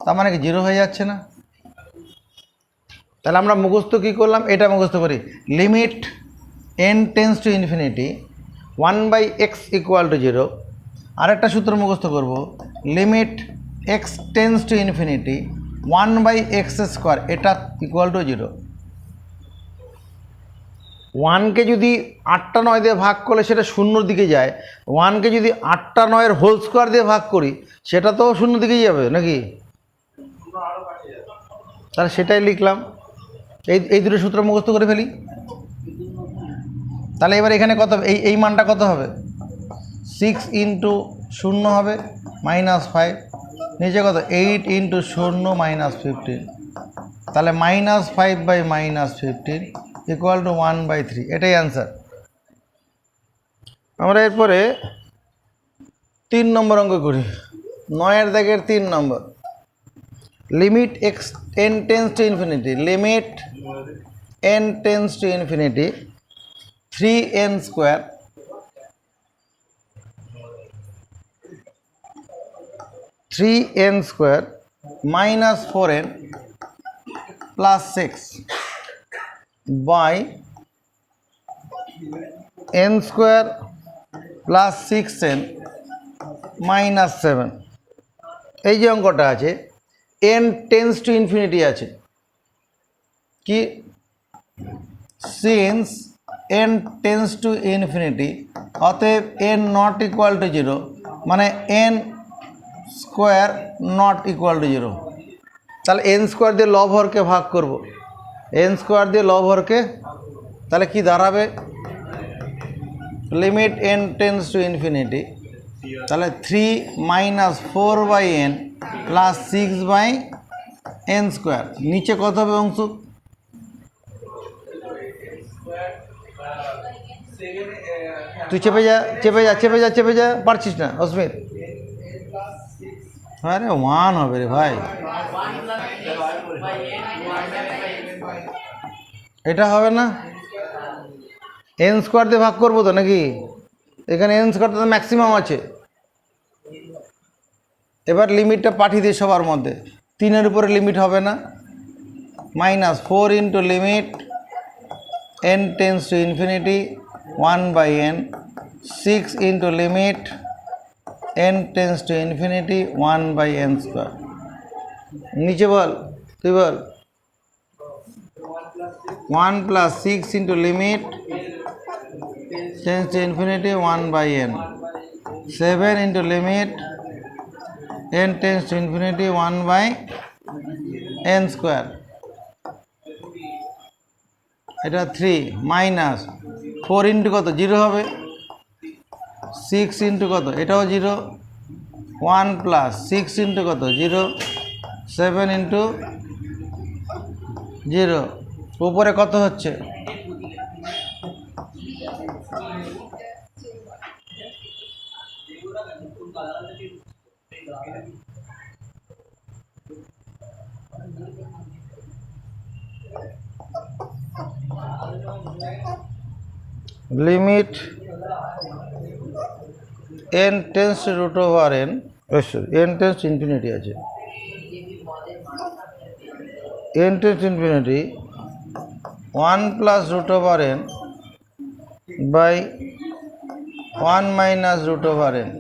তার মানে কি 0 হয়ে যাচ্ছে না। তাহলে আমরা মুখস্থ কী করলাম, এটা মুখস্থ করি, limit n tends to infinity 1/x equal to 0। আরেকটা সূত্র মুখস্থ করব, limit x tends to infinity 1/x square এটা ইকুয়াল টু 0। 1কে যদি 8টা 9 দিয়ে ভাগ করলে সেটা 0-র দিকে যায়, 1কে যদি 8টা 9-এর হোল স্কোয়ার দিয়ে ভাগ করি সেটা তো 0-র দিকেই যাবে নাকি, তাহলে সেটাই লিখলাম। এই দুটো সূত্র মুখস্থ করে ফেলি। তাহলে এবার এখানে কত হবে, এই মানটা কত হবে 6 ইন্টু 0 হবে মাইনাস 5, নিচে কত 8 ইন্টু 0 মাইনাস 15, তাহলে -5/-15 ইকুয়াল টু 1/3, এটাই অ্যান্সার। আমরা এরপরে 3 নম্বর অঙ্ক করি, 9-এর দাগের 3 নম্বর, limit n tends to infinity, limit n tends to infinity 3n square minus 4n plus 6 by n square plus 6n minus 7। এই যে অঙ্কটা আছে n টেন্স টু ইনফিনিটি আছে কি, since n tends to infinity, অতএব n নট ইকুয়াল টু 0, মানে n square not equal to 0। তাহলে n square দিয়ে লব হরকে ভাগ করব, n স্কোয়ার দিয়ে লব হরকে, তাহলে কি দাঁড়াবে limit n tends to infinity, তাহলে 3 minus 4/n plus 6/n square, নিচে কত হবে অংশ, তুই চেপে যা পারছিস না অস্মিত, আরে 1 হবে রে ভাই, এটা হবে না, n স্কোয়ার দিয়ে ভাগ করবো তো নাকি, এখানে n স্কোয়ার তো ম্যাক্সিমাম আছে। এবার লিমিটটা পাঠিয়ে দিই সবার মধ্যে, 3-এর উপরে লিমিট হবে না, -4 into limit n tends to infinity 1/n, 6 ইন্টু limit n tends to infinity 1/n square, নিচে বল, তুই বল 1 প্লাস 6 ইন্টু limit tense to infinity 1/n, 7 into limit n tends to infinity 1/n square, এটা 3 মাইনাস 4 ইন্টু কত 0 হবে, six into কত, এটাও zero, one plus six into কত জিরো, সেভেন ইন্টু জিরো, উপরে কত হচ্ছে, limit n tends to root over n, n tends to infinity আছে, n tends to infinity 1 plus root over n by 1 minus root over n।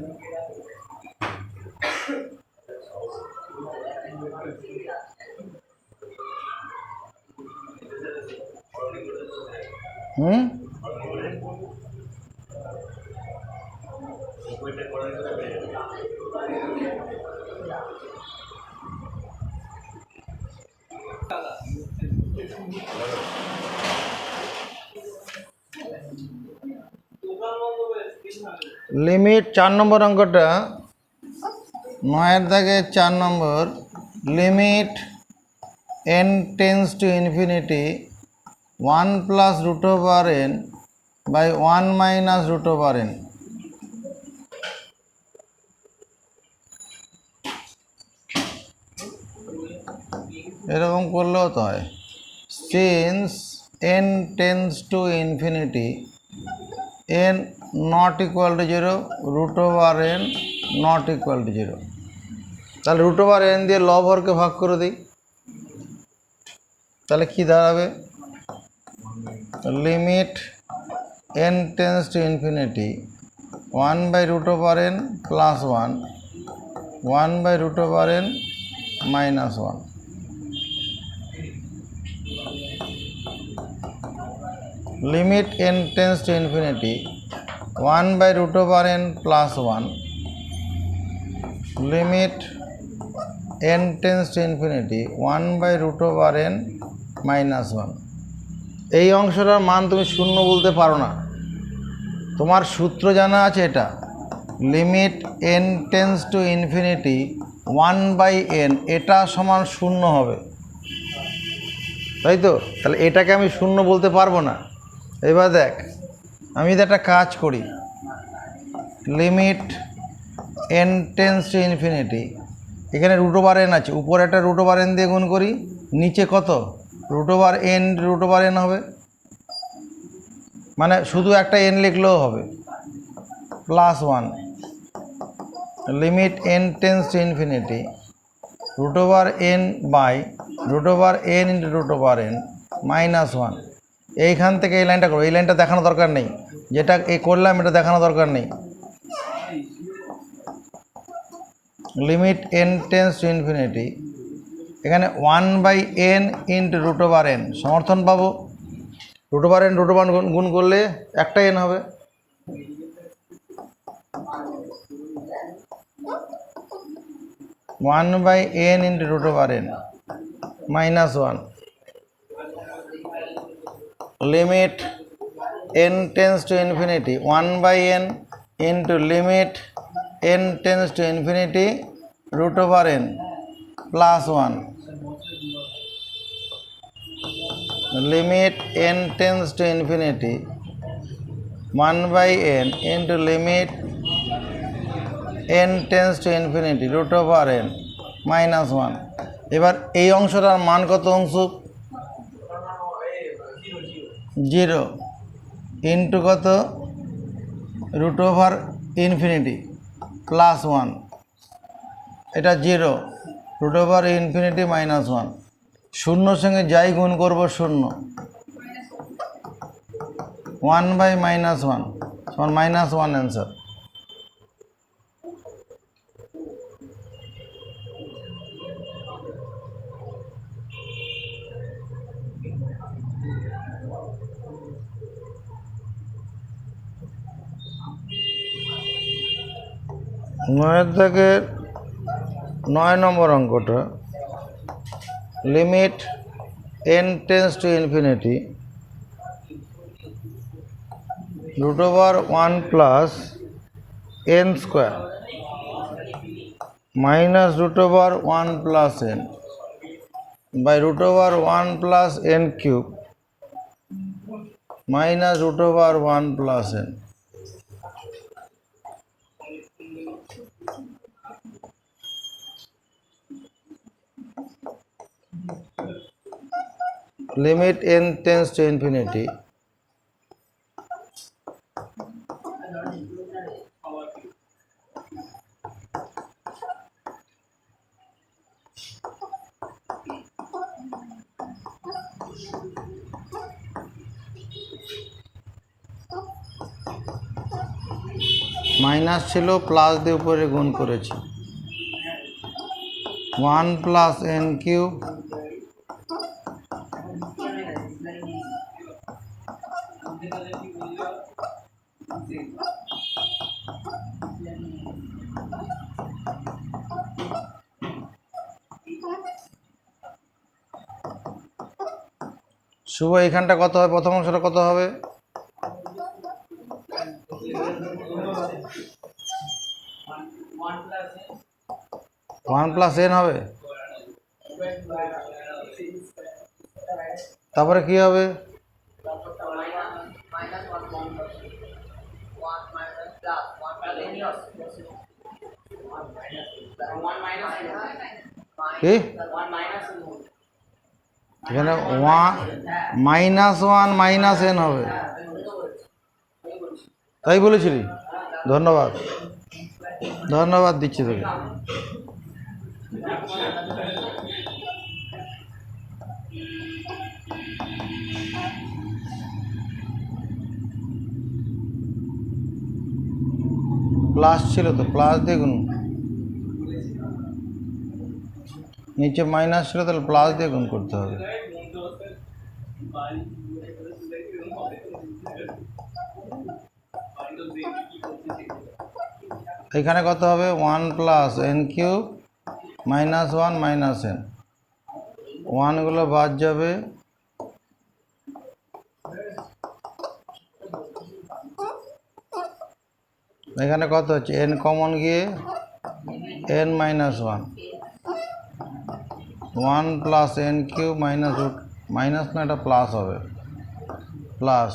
Limit 4 নম্বর অঙ্কটা, 9 দাগের 4 নম্বর, limit n tends to infinity 1 plus root over n by 1 minus root over n। এরকম করলেও তো হয়, since n tends to infinity n not equal to zero, root over n not equal to zero. তাহলে root over n দিয়ে লব হরকে ভাগ করে দিই, তাহলে কি দাঁড়াবে, limit n tends to infinity 1 by root over n plus 1, 1 by root over n minus 1। Limit n tends to infinity 1 by root over n plus 1, limit n tends to infinity 1 by root over n minus 1। এই অংশটার মান তুমি শূন্য বলতে পারো না, তোমার সূত্র জানা আছে এটা, limit n tends to infinity 1 by n, এটা সমান শূন্য হবে, তাই তো? তাহলে এটাকে আমি শূন্য বলতে পারবো না। এবার দেখ, আমি যদি একটা কাজ করি, limit n tends to infinity, এখানে রুট ওভার n আছে, উপরে একটা রুট ওভার n দিয়ে গুণ করি, নিচে কত রুট ওভার n হবে, মানে শুধু একটা n লিখলেও হবে, plus 1, limit n tends to infinity root over n by root over n into root over n minus 1। এইখান থেকে এই লাইনটা করো, এই লাইনটা দেখানো দরকার নেই, যেটা এই করলাম এটা দেখানো দরকার নেই। Limit n tends to infinity, এখানে 1 by n into root over n, সমর্থন পাবো, রুট ওভার n গুণ করলে একটা n হবে, one by n into root over n minus 1। Limit n tends to infinity 1 by n into limit n tends to infinity root over n plus 1, limit n tends to infinity 1 by n into limit n tends to infinity root over n minus 1। এবার এই অংশটার মান কত অংশ, 0 into কত root over infinity plus 1, এটা 0 root over infinity minus 1। শূন্যর সঙ্গে যাই গুণ করবো শূন্য, 1 বাই মাইনাস 1 সমান মাইনাস 1 অ্যান্সার। নয়ের থেকে 9 নম্বর অঙ্কটা, limit n tends to infinity root over 1 plus n square minus root over 1 plus n by root over 1 plus n cube minus root over 1 plus n limit n tends to infinity minus ছিল plus দিয়ে উপরে গুণ করেছি 1 plus n cube শুভ এইখানটা কত হবে প্রথম অংশটা কত হবে ওয়ান প্লাস এন হবে তারপরে কি হবে কি এখানে মাইনাস ওয়ান মাইনাস এন হবে তাই বলেছিলি ধন্যবাদ ধন্যবাদ দিচ্ছি তোকে প্লাস ছিল তো প্লাস দিয়ে গুণ নিচে মাইনাস ছিল তাহলে প্লাস দিয়ে গুণ করতে হবে এখানে কত হবে 1 plus n cube minus 1 minus n 1 গুলো বাদ যাবে এখানে কত হচ্ছে এন কমন গিয়ে n minus 1 1 plus n cube minus root minus না এটা প্লাস হবে প্লাস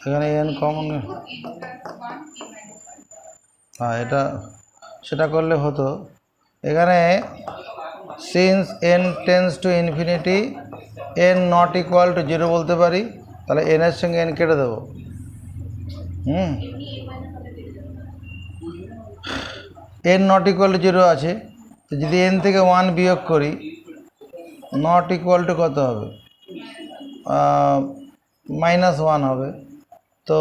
এখানে এন কমন হ্যাঁ এটা সেটা করলে হতো এখানে since n tends to infinity n not equal to 0 বলতে পারি তাহলে n এর সঙ্গে n কেটে দেবো n নট ইকুয়াল টু 0 আছে তো যদি n থেকে 1 বিয়োগ করি নট ইকুয়াল টু কত হবে মাইনাস 1 হবে তো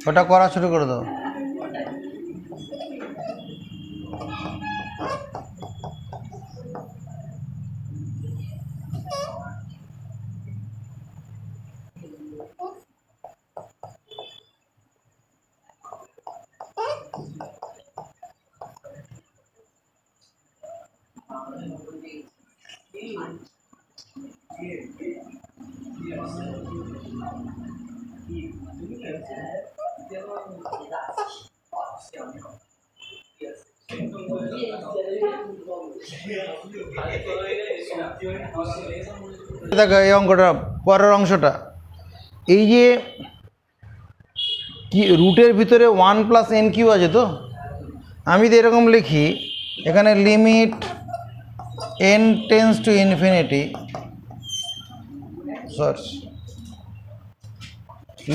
ওটা করা শুরু করে দাও দেখো এই অঙ্কটা পরের অংশটা এই যে কি রুটের ভিতরে 1 প্লাস এন কিউ আছে তো আমি যদি এরকম লিখি এখানে limit n tends to infinity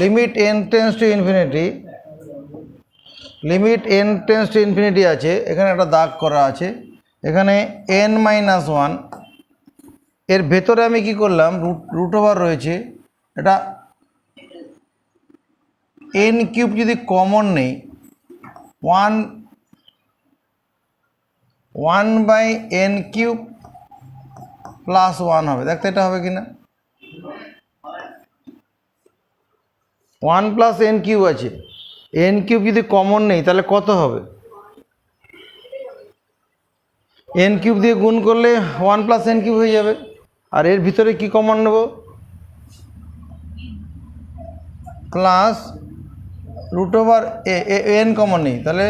limit n tends to infinity limit n tends to infinity আছে এখানে একটা দাগ করা আছে এখানে n মাইনাস 1 এর ভেতরে আমি কি করলাম রুট ওভার রয়েছে এটা এন কিউব যদি কমন নেই, one by n cube plus one হবে। দেখতে এটা হবে কিনা, ওয়ান প্লাস এন কিউব আছে, এন কিউব যদি কমন নেই তাহলে কত হবে? এন কিউব দিয়ে গুণ করলে ওয়ান প্লাস এন কিউব হয়ে যাবে। আর এর ভিতরে কি কমন নেব? Plus root over n common নেই, তাহলে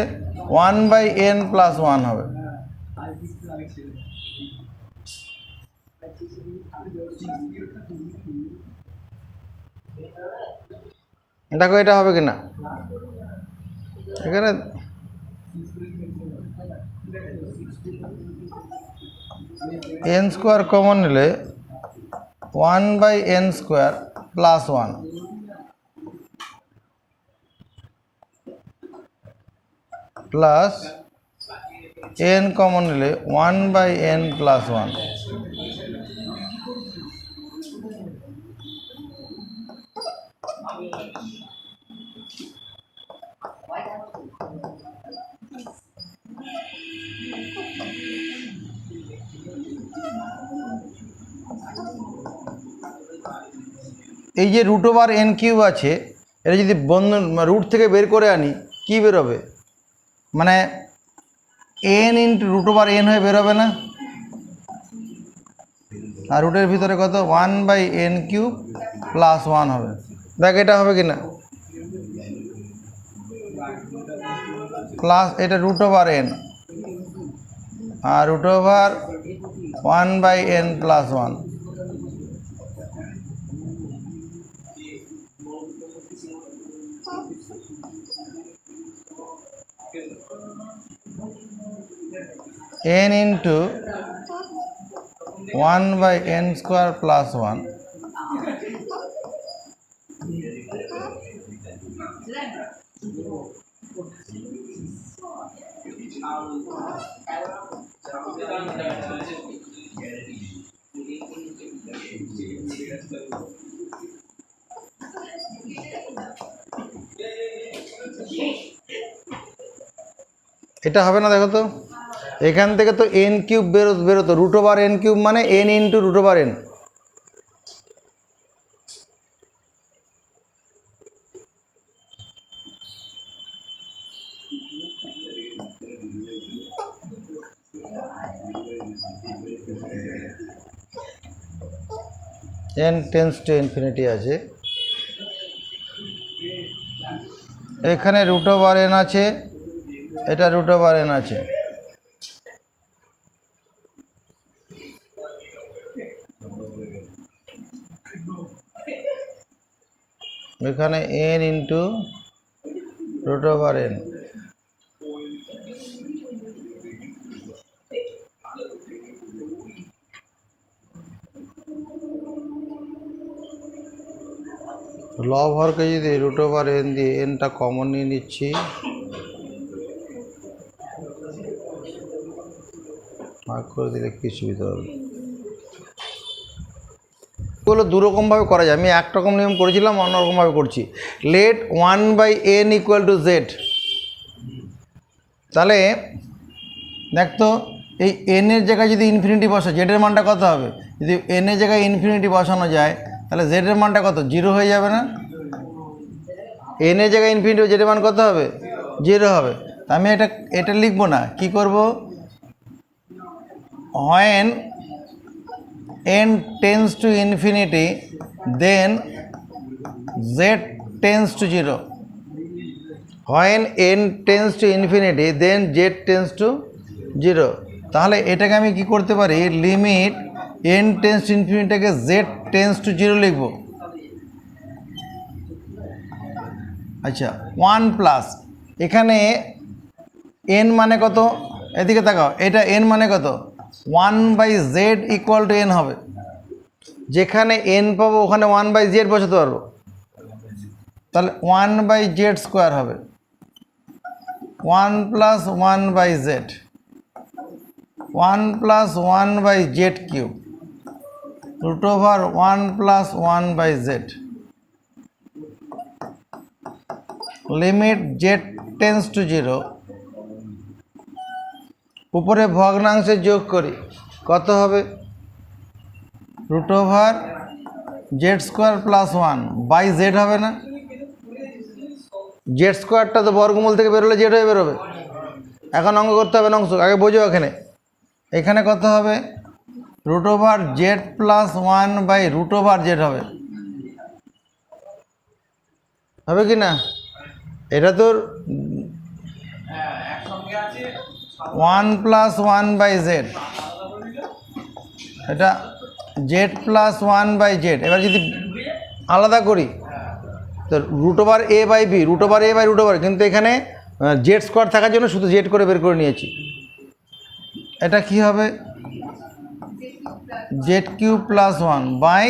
one by n plus one হবে। দেখো এটা হবে কিনা, এখানে এন স্কোয়ার কমন নিলে one by n square plus one, plus n common নিলে one by n plus one. এই যে রুট ওভার এন কিউব আছে, এটা যদি রুট থেকে বের করে আনি কি বেরোবে? মানে n into root over n হয়ে বেরোবে না? আর রুটের ভিতরে কত? One by n cube plus one হবে। দেখ এটা হবে কি না, প্লাস এটা রুট ওভার এন আর root over one by n plus one. n into 1 by n square plus 1 এটা হবে না। দেখো তো এখান থেকে তো এন কিউব বেরোতো, রুট ওভার এন কিউব মানে n into root over n. n tends to infinity আছে, এখানে রুট ওভার এন আছে, এটা রুট ওভার এন আছে। এখানে n into root over n. লব হরকে যদি রুট ওভার এন দিয়ে এনটা কমন নিয়ে নিচ্ছি, ভাগ করে দিলে কি সুবিধা হবে? এগুলো দুরকমভাবে করা যায়, আমি একরকম নিয়ম করেছিলাম, অন্যরকমভাবে করছি। Let 1 by n equal to z. তাহলে দেখতো এই এনের জায়গায় যদি ইনফিনিটি বসে জেডের মানটা কত হবে? যদি এনের জায়গায় ইনফিনিটি বসানো যায় তাহলে জেডের মানটা কত? 0 হয়ে যাবে না? এনের জায়গায় ইনফিনিটি জেডের মান কত হবে? 0 হবে। আমি এটা লিখবো না, কি করব? when n tends to infinity then z tends to 0. when n tends to infinity then z tends to 0. তাহলে এটাকে আমি কি করতে পারি? Limit n tends to infinity-টাকে z tends to 0 লিখব। আচ্ছা 1 প্লাস এখানে n মানে কত? এদিকে তাকাও, এটা n মানে কত? 1 by z equal to n হবে। যেখানে n পাবো ওখানে 1 বাই জেড বসাতে পারবো, তাহলে 1 বাই জেড স্কোয়ার হবে 1 plus 1 by z, 1 plus 1 by z cube root over 1 plus 1 by z. Limit z tends to 0, উপরে ভগ্নাংশে যোগ করি, কত হবে? Root over z square plus 1 by z হবে না? জেড স্কোয়ারটা তো বর্গমূল থেকে বেরোলে জেড হয়ে বেরোবে। এখন অঙ্ক করতে হবে না, অংশ আগে বোঝো। এখানে কত হবে? Root over z plus 1 by root over z হবে কি না? এটা তোর 1 প্লাস 1 বাই জেড, এটা জেড প্লাস 1 বাই জেড। এবার যদি আলাদা করি তো root over a by b, root over a by root over, কিন্তু এখানে জেড স্কোয়ার থাকার জন্য শুধু জেড করে বের করে নিয়েছি। এটা কি হবে? Z cube plus 1 by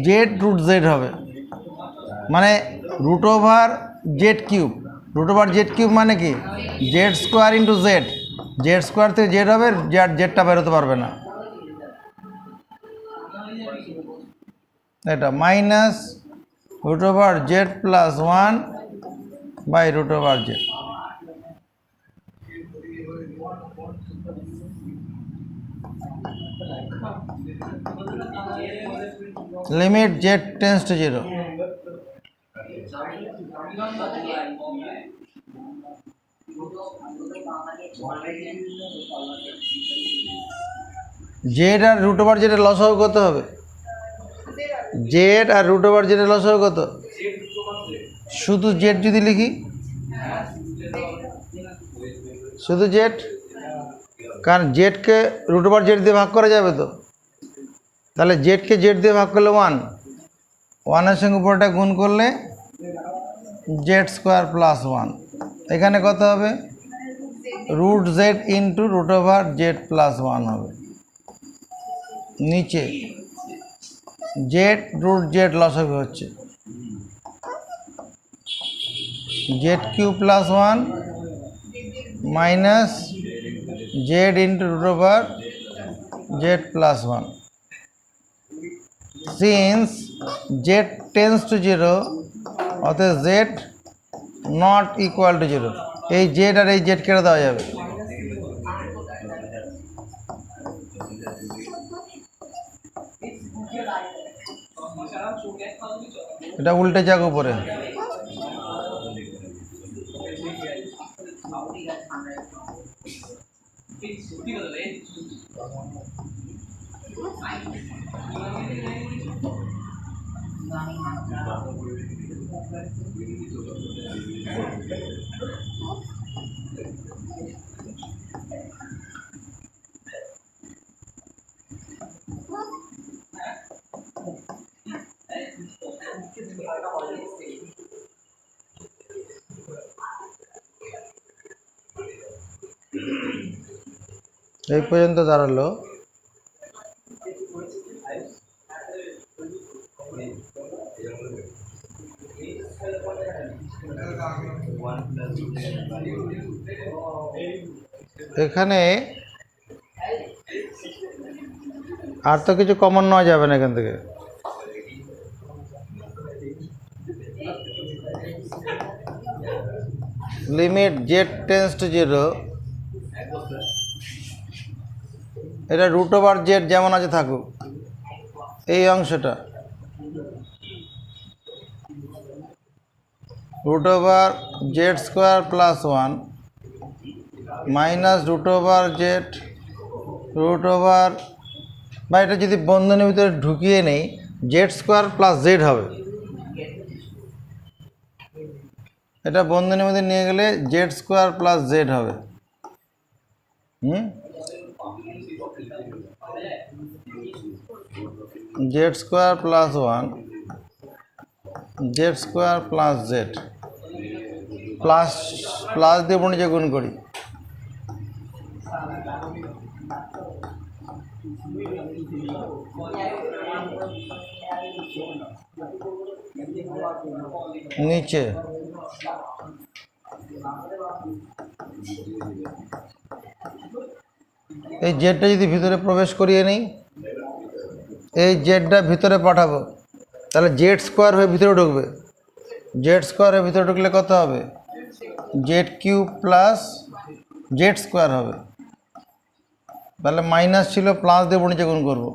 z root z হবে, মানে root over z cube. Root over z cube মানে কি? Z square into z, z square থেকে জেড হবে, জেডটা বেরোতে পারবে না। এটা minus root over z plus 1 by root over z. Limit z tends to 0, z আর রুট ওভার জেডের লসাগু কত হবে? জেড আর রুট ওভার জেডের লসাগু কত? শুধু জেড যদি লিখি, শুধু জেড, কারণ জেডকে রুট ওভার জেড দিয়ে ভাগ করা যাবে তো, তাহলে জেডকে জেড দিয়ে ভাগ করলে 1, 1-এর সঙ্গে উপরটা গুণ করলে জেড স্কোয়ার প্লাস 1। এখানে কত হবে? Root z into root over z plus 1 হবে। নিচে জেড রুট জেড লসাগু হচ্ছে z cube plus 1 minus z into root over z plus 1। Since z tends to 0, অতএব জেড নট ইকুয়াল টু 0। এই Z আর এই জেড কেটে দেওয়া যাবে। এটা উল্টে যাক উপরে। এই পর্যন্ত দাঁড়ালো। এখানে আর তো কিছু কমন নেওয়া যাবে না এখান থেকে। লিমিট জেড টেন্স টু 0, এটা রুট ওভার জেড যেমন আছে থাকুক, এই অংশটা root over z square plus 1 minus root over z root over, বা এটা যদি বন্ধনীর ভিতরে ঢুকিয়ে নেই জেড স্কোয়ার প্লাস জেড হবে। এটা বন্ধনীর মধ্যে নিয়ে গেলে জেড স্কোয়ার প্লাস জেড হবে। Z square plus 1 Z square plus Z, plus plus দিয়ে উপর নিচে গুণ করি, নিচে এই জেডটা যদি ভিতরে প্রবেশ করিয়ে নেই, এই জেডটা ভিতরে পাঠাবো, তাহলে জেড স্কোয়ার হয়ে ভিতরে ঢুকবে, জেড স্কোয়ারের ভিতরে ঢুকলে কত হবে? Z cube plus Z square হবে। তাহলে মাইনাস ছিল, প্লাস দিয়ে নিচে গুণ করবো।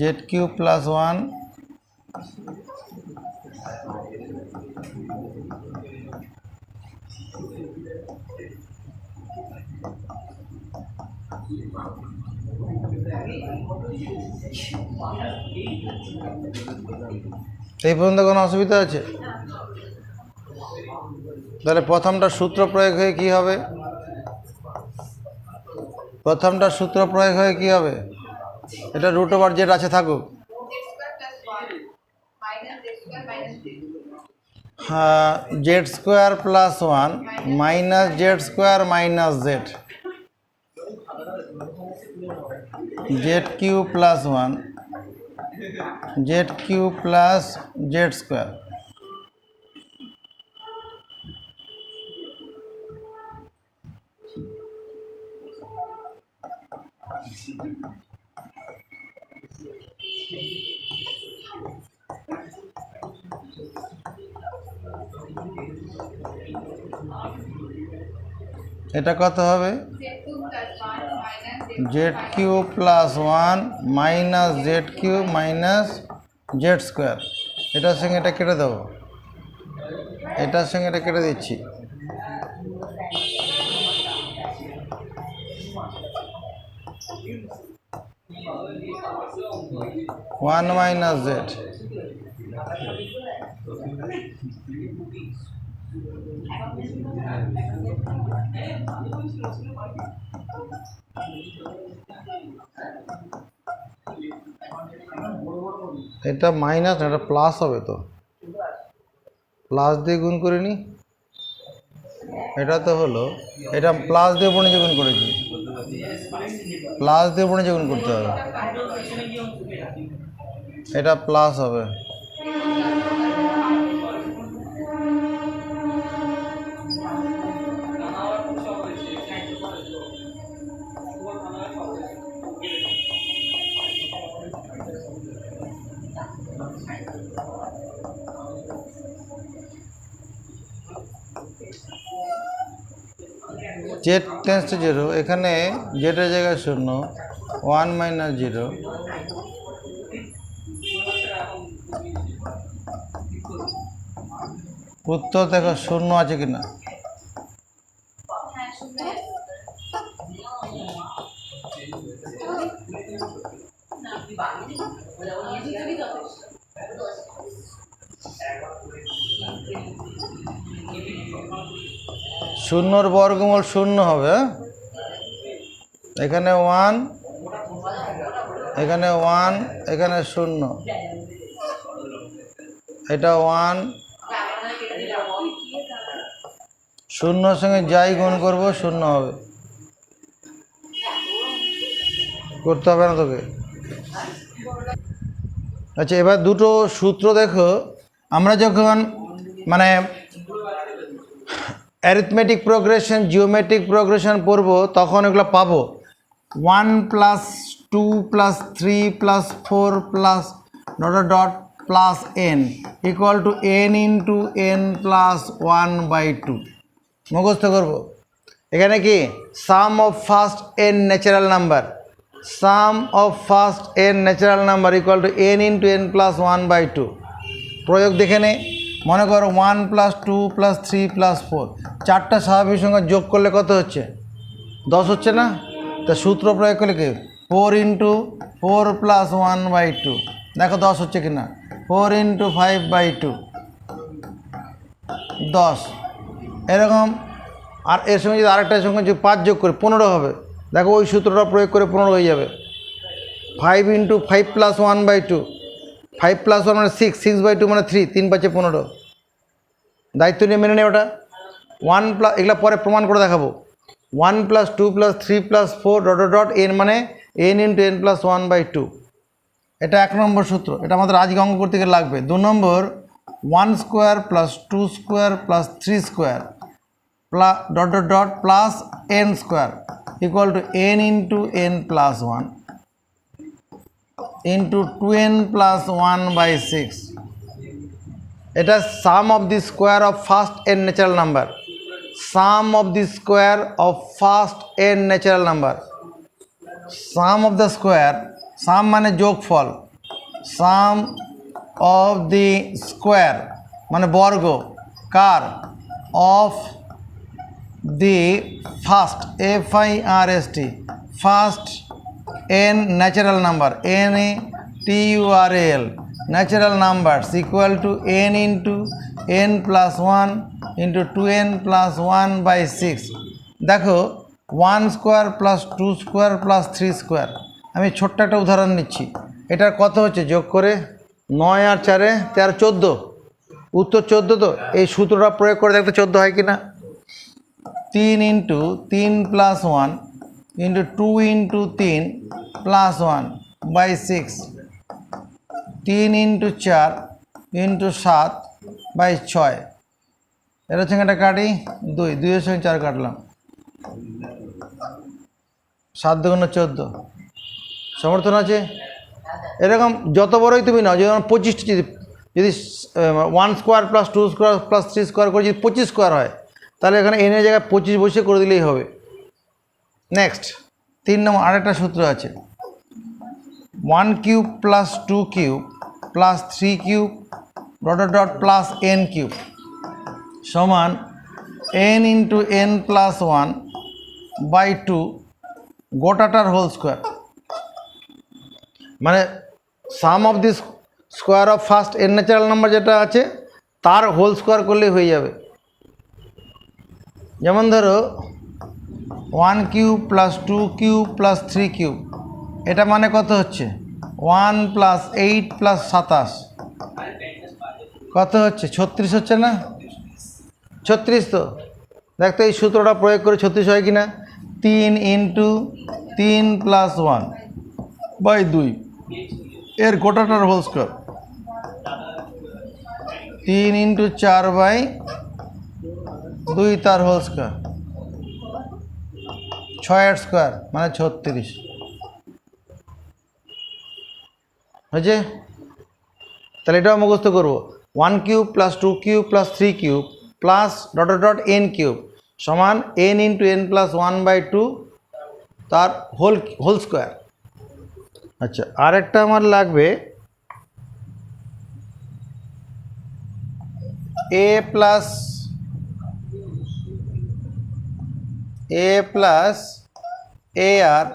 জেড কিউব প্লাস 1 এই পর্যন্ত কোনো অসুবিধা আছে? তাহলে প্রথমটা সূত্র প্রয়োগ হয়ে কি হবে? প্রথমটা সূত্র প্রয়োগ হয়ে কি হবে? এটা রুট ওভার জেড আছে থাকুক। হ্যাঁ, Z square plus 1 minus Z square minus Z, Z cube plus 1 Z cube plus Z square. এটা কত হবে? Z cube plus 1 minus Z cube minus Z square. এটার সঙ্গে এটা কেটে দেবো, এটার সঙ্গে এটা কেটে দিচ্ছি। ওয়ান মাইনাস জেড, এটা মাইনাস না, এটা প্লাস হবে। তো প্লাস দিয়ে গুণ করে নি, এটা তো হলো, এটা প্লাস দিয়ে উপর নিচে গুণ করেছি, প্লাস দিয়ে উপর নিচে গুণ করতে হবে, এটা প্লাস হবে। জেড টেন্স টু 0, এখানে জেডের জায়গায় 0, 1 মাইনাস 0, উত্তর দেখো 0 আছে কিনা। শূন্যর বর্গমূল 0 হবে। এখানে 1, এখানে 1, এখানে 0, এটা 1, 0 সঙ্গে যাই গুণ করবো 0 হবে। করতে হবে না তোকে। আচ্ছা, এবার দুটো সূত্র দেখো। আমরা যখন মানে অ্যারিথমেটিক প্রোগ্রেশন, জিওমেট্রিক প্রোগ্রেশন পড়ব, তখন এগুলো পাবো। 1 plus 2 plus 3 plus 4 plus dot plus n equal to n into n plus 1/2 মুখস্থ করবো। এখানে কি sum of first n natural number, sum of first n natural number equal to n into n plus 1/2। প্রয়োগ দেখে নে। মনে করো 1 plus 2 plus 3 plus 4, চারটা স্বাভাবিক সংখ্যা যোগ করলে কত হচ্ছে? 10 হচ্ছে না? তা সূত্র প্রয়োগ করলে কি 4 ইন্টু 4 প্লাস 1/2, দেখো 10 হচ্ছে কিনা। 4 ইন্টু 5/2 10, এরকম। আর এর সঙ্গে যদি আরেকটা সংখ্যা যদি 5 যোগ করে 15 হবে। দেখো ওই সূত্রটা প্রয়োগ করে 15 হয়ে যাবে। 5 ইন্টু 5 প্লাস 1/2, 5 প্লাস 1 মানে 6, 6/2 মানে 3, 3 5 15। দায়িত্ব নিয়ে মেনে নেই ওটা। 1 প্লাস, এগুলো পরে প্রমাণ করে দেখাবো। 1 plus 2 plus 3 plus 4 dot n মানে n ইন্টু n প্লাস 1/2। এটা 1 নম্বর সূত্র, এটা আমাদের আজকে অঙ্ক করতে গেলে লাগবে। 2 নম্বর 1 square plus 2 square plus 3 square plus dot plus n square equal to n into n plus 1। Into 2n plus 1/6, এটা sum of the square of first n natural number, sum of the square of first n natural number, sum of the square, sum মানে যোগফল, sum of the square মানে বর্গ, কার, of the first FIRST first n natural number NATURAL natural numbers equal to n into n plus 1 into 2n plus 1/6। দেখো 1 square plus 2 square plus 3 square, আমি ছোট্ট একটা উদাহরণ নিচ্ছি, এটার কত হচ্ছে যোগ করে 9 আর 4 13 14, উত্তর 14। তো এই সূত্রটা প্রয়োগ করে দেখতে 14 হয় কি না। 3 into 3 plus 1 into 2 into 3 plus 1/6, 3 into 4 into 7/6, এর সঙ্গে একটা কাটি 2, 2 এর সঙ্গে 4 কাটলাম, 7 দুগুণ 14, সমর্থন আছে। এরকম যত বড়ই তুমি নাও, যেমন 25টি যদি 1 square plus 2 square plus 3 square করে যদি 25 স্কোয়ার হয়, তাহলে এখানে n এর জায়গায় 25 বসে করে দিলেই হবে। নেক্সট 3 নম্বর আরেকটা সূত্র আছে, 1 cube plus 2 cube plus 3 cube dot plus n cube সমান n ইন্টু n প্লাস 1/2 গোটাটার হোল স্কোয়ার, মানে sum of this square of first n natural number যেটা আছে তার হোল স্কোয়ার করলেই হয়ে যাবে। যেমন ধরো 1 cube plus 2 cube plus 3 cube, এটা মানে কত হচ্ছে 1 প্লাস 8 প্লাস 27, কত হচ্ছে 36 হচ্ছে না, 36। তো দেখতো এই সূত্রটা প্রয়োগ করে 36 হয় কি না। 3 ইন্টু 3 প্লাস 1/2 এর গোটাটার হোল স্কোয়ার, 3 ইন্টু 4/2 তার হোল স্কোয়ার, 6 স্কোয়ার মানে 36 হয়েছে। তাহলে এটাও মুখস্থ করবো, 1 cube plus 2 cube plus 3 cube plus dot n cube সমান n ইন্টু n প্লাস 1/2 তার হোল স্কোয়ার। আচ্ছা, আরেকটা আমার লাগবে a plus AR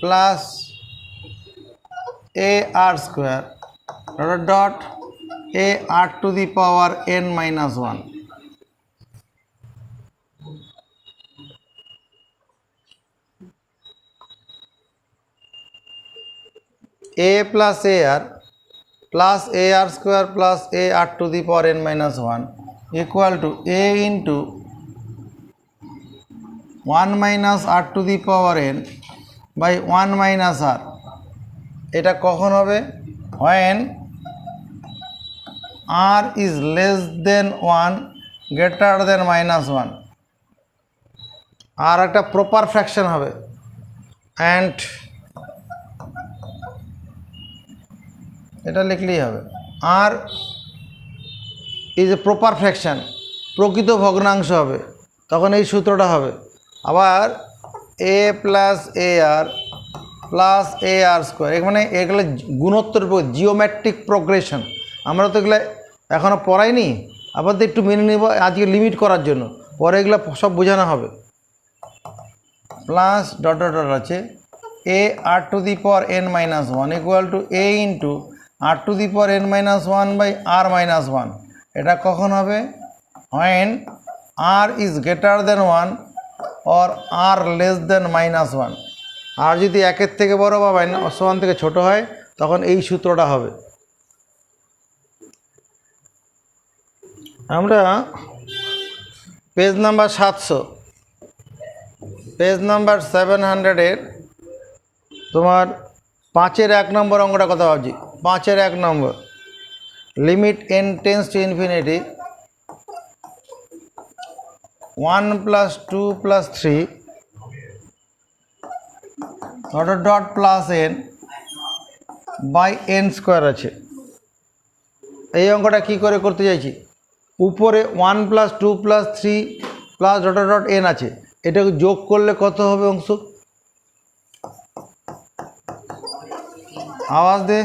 plus AR square dot AR to the power n minus 1। a plus AR plus AR square plus AR to the power n minus 1 equal to a into 1 minus r to the power n by 1 minus r। এটা কখন হবে, when r is less than 1 greater than minus 1, আর একটা proper fraction হবে, and এটা লিখলেই হবে আর is a proper fraction, প্রকৃত ভগ্নাংশ হবে, তখন এই সূত্রটা হবে। আবার a plus AR plus AR square, মানে এগুলো গুণোত্তর জিওমেট্রিক প্রোগ্রেশন, আমরা তো এগুলো এখনও পড়াইনি, আপাতত একটু মেনে নেব আজকে লিমিট করার জন্য, পরে এগুলো সব বোঝানো হবে। প্লাস ডট আছে AR to the power n minus 1 equal to a into r to the power n minus 1/r minus 1। এটা কখন হবে, when r is greater than 1 or r less than minus 1। আর যদি 1-এর থেকে বড় বা 1 থেকে ছোট হয় তখন এই সূত্রটা হবে। আমরা পেজ নাম্বার 700, পেজ নাম্বার 700-এর তোমার 5-এর 1 নম্বর অঙ্কটা কথা ভাবছি। 5-এর 1 নম্বর, limit n tends to infinity 1 plus 2 plus 3 dot plus n by n square আছে। এই অঙ্কটা কী করে করতে চাইছি, উপরে 1 + 2 + 3 প্লাস ডট ডট এন আছে, এটাকে যোগ করলে কত হবে অংশ, আওয়াজ দে,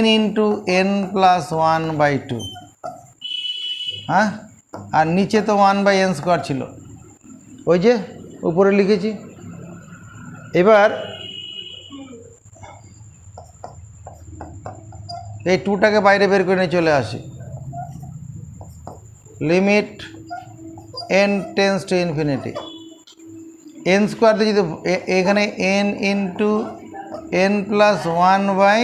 n ইন্টু n + 1/2। হ্যাঁ, আর নিচে তো 1/n² ছিল, ওই যে উপরে লিখেছি। এবার এই 2টাকে বাইরে বের করে নিয়ে চলে আসি, limit n tends to infinity, n² দিয়ে যদি এখানে n ইন্টু n + 1/n²,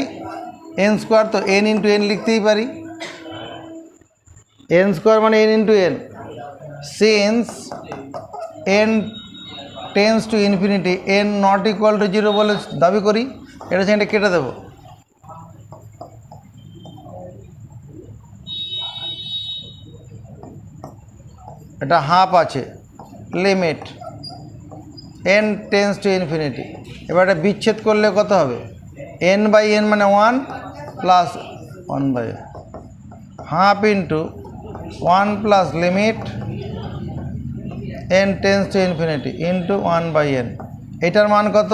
তো n ইন্টু n লিখতেই পারি, n² মানে n into n। Since n tends to infinity n not equal to 0 বলে দাবি করি, এটা সেখানে কেটে দেবো, এটা হাফ আছে, limit n tends to infinity. এবার এটা বিচ্ছেদ করলে কত হবে, n/n মানে 1 plus 1/n, half into 1 plus limit n tends to infinity into 1/n। এটার মান কত,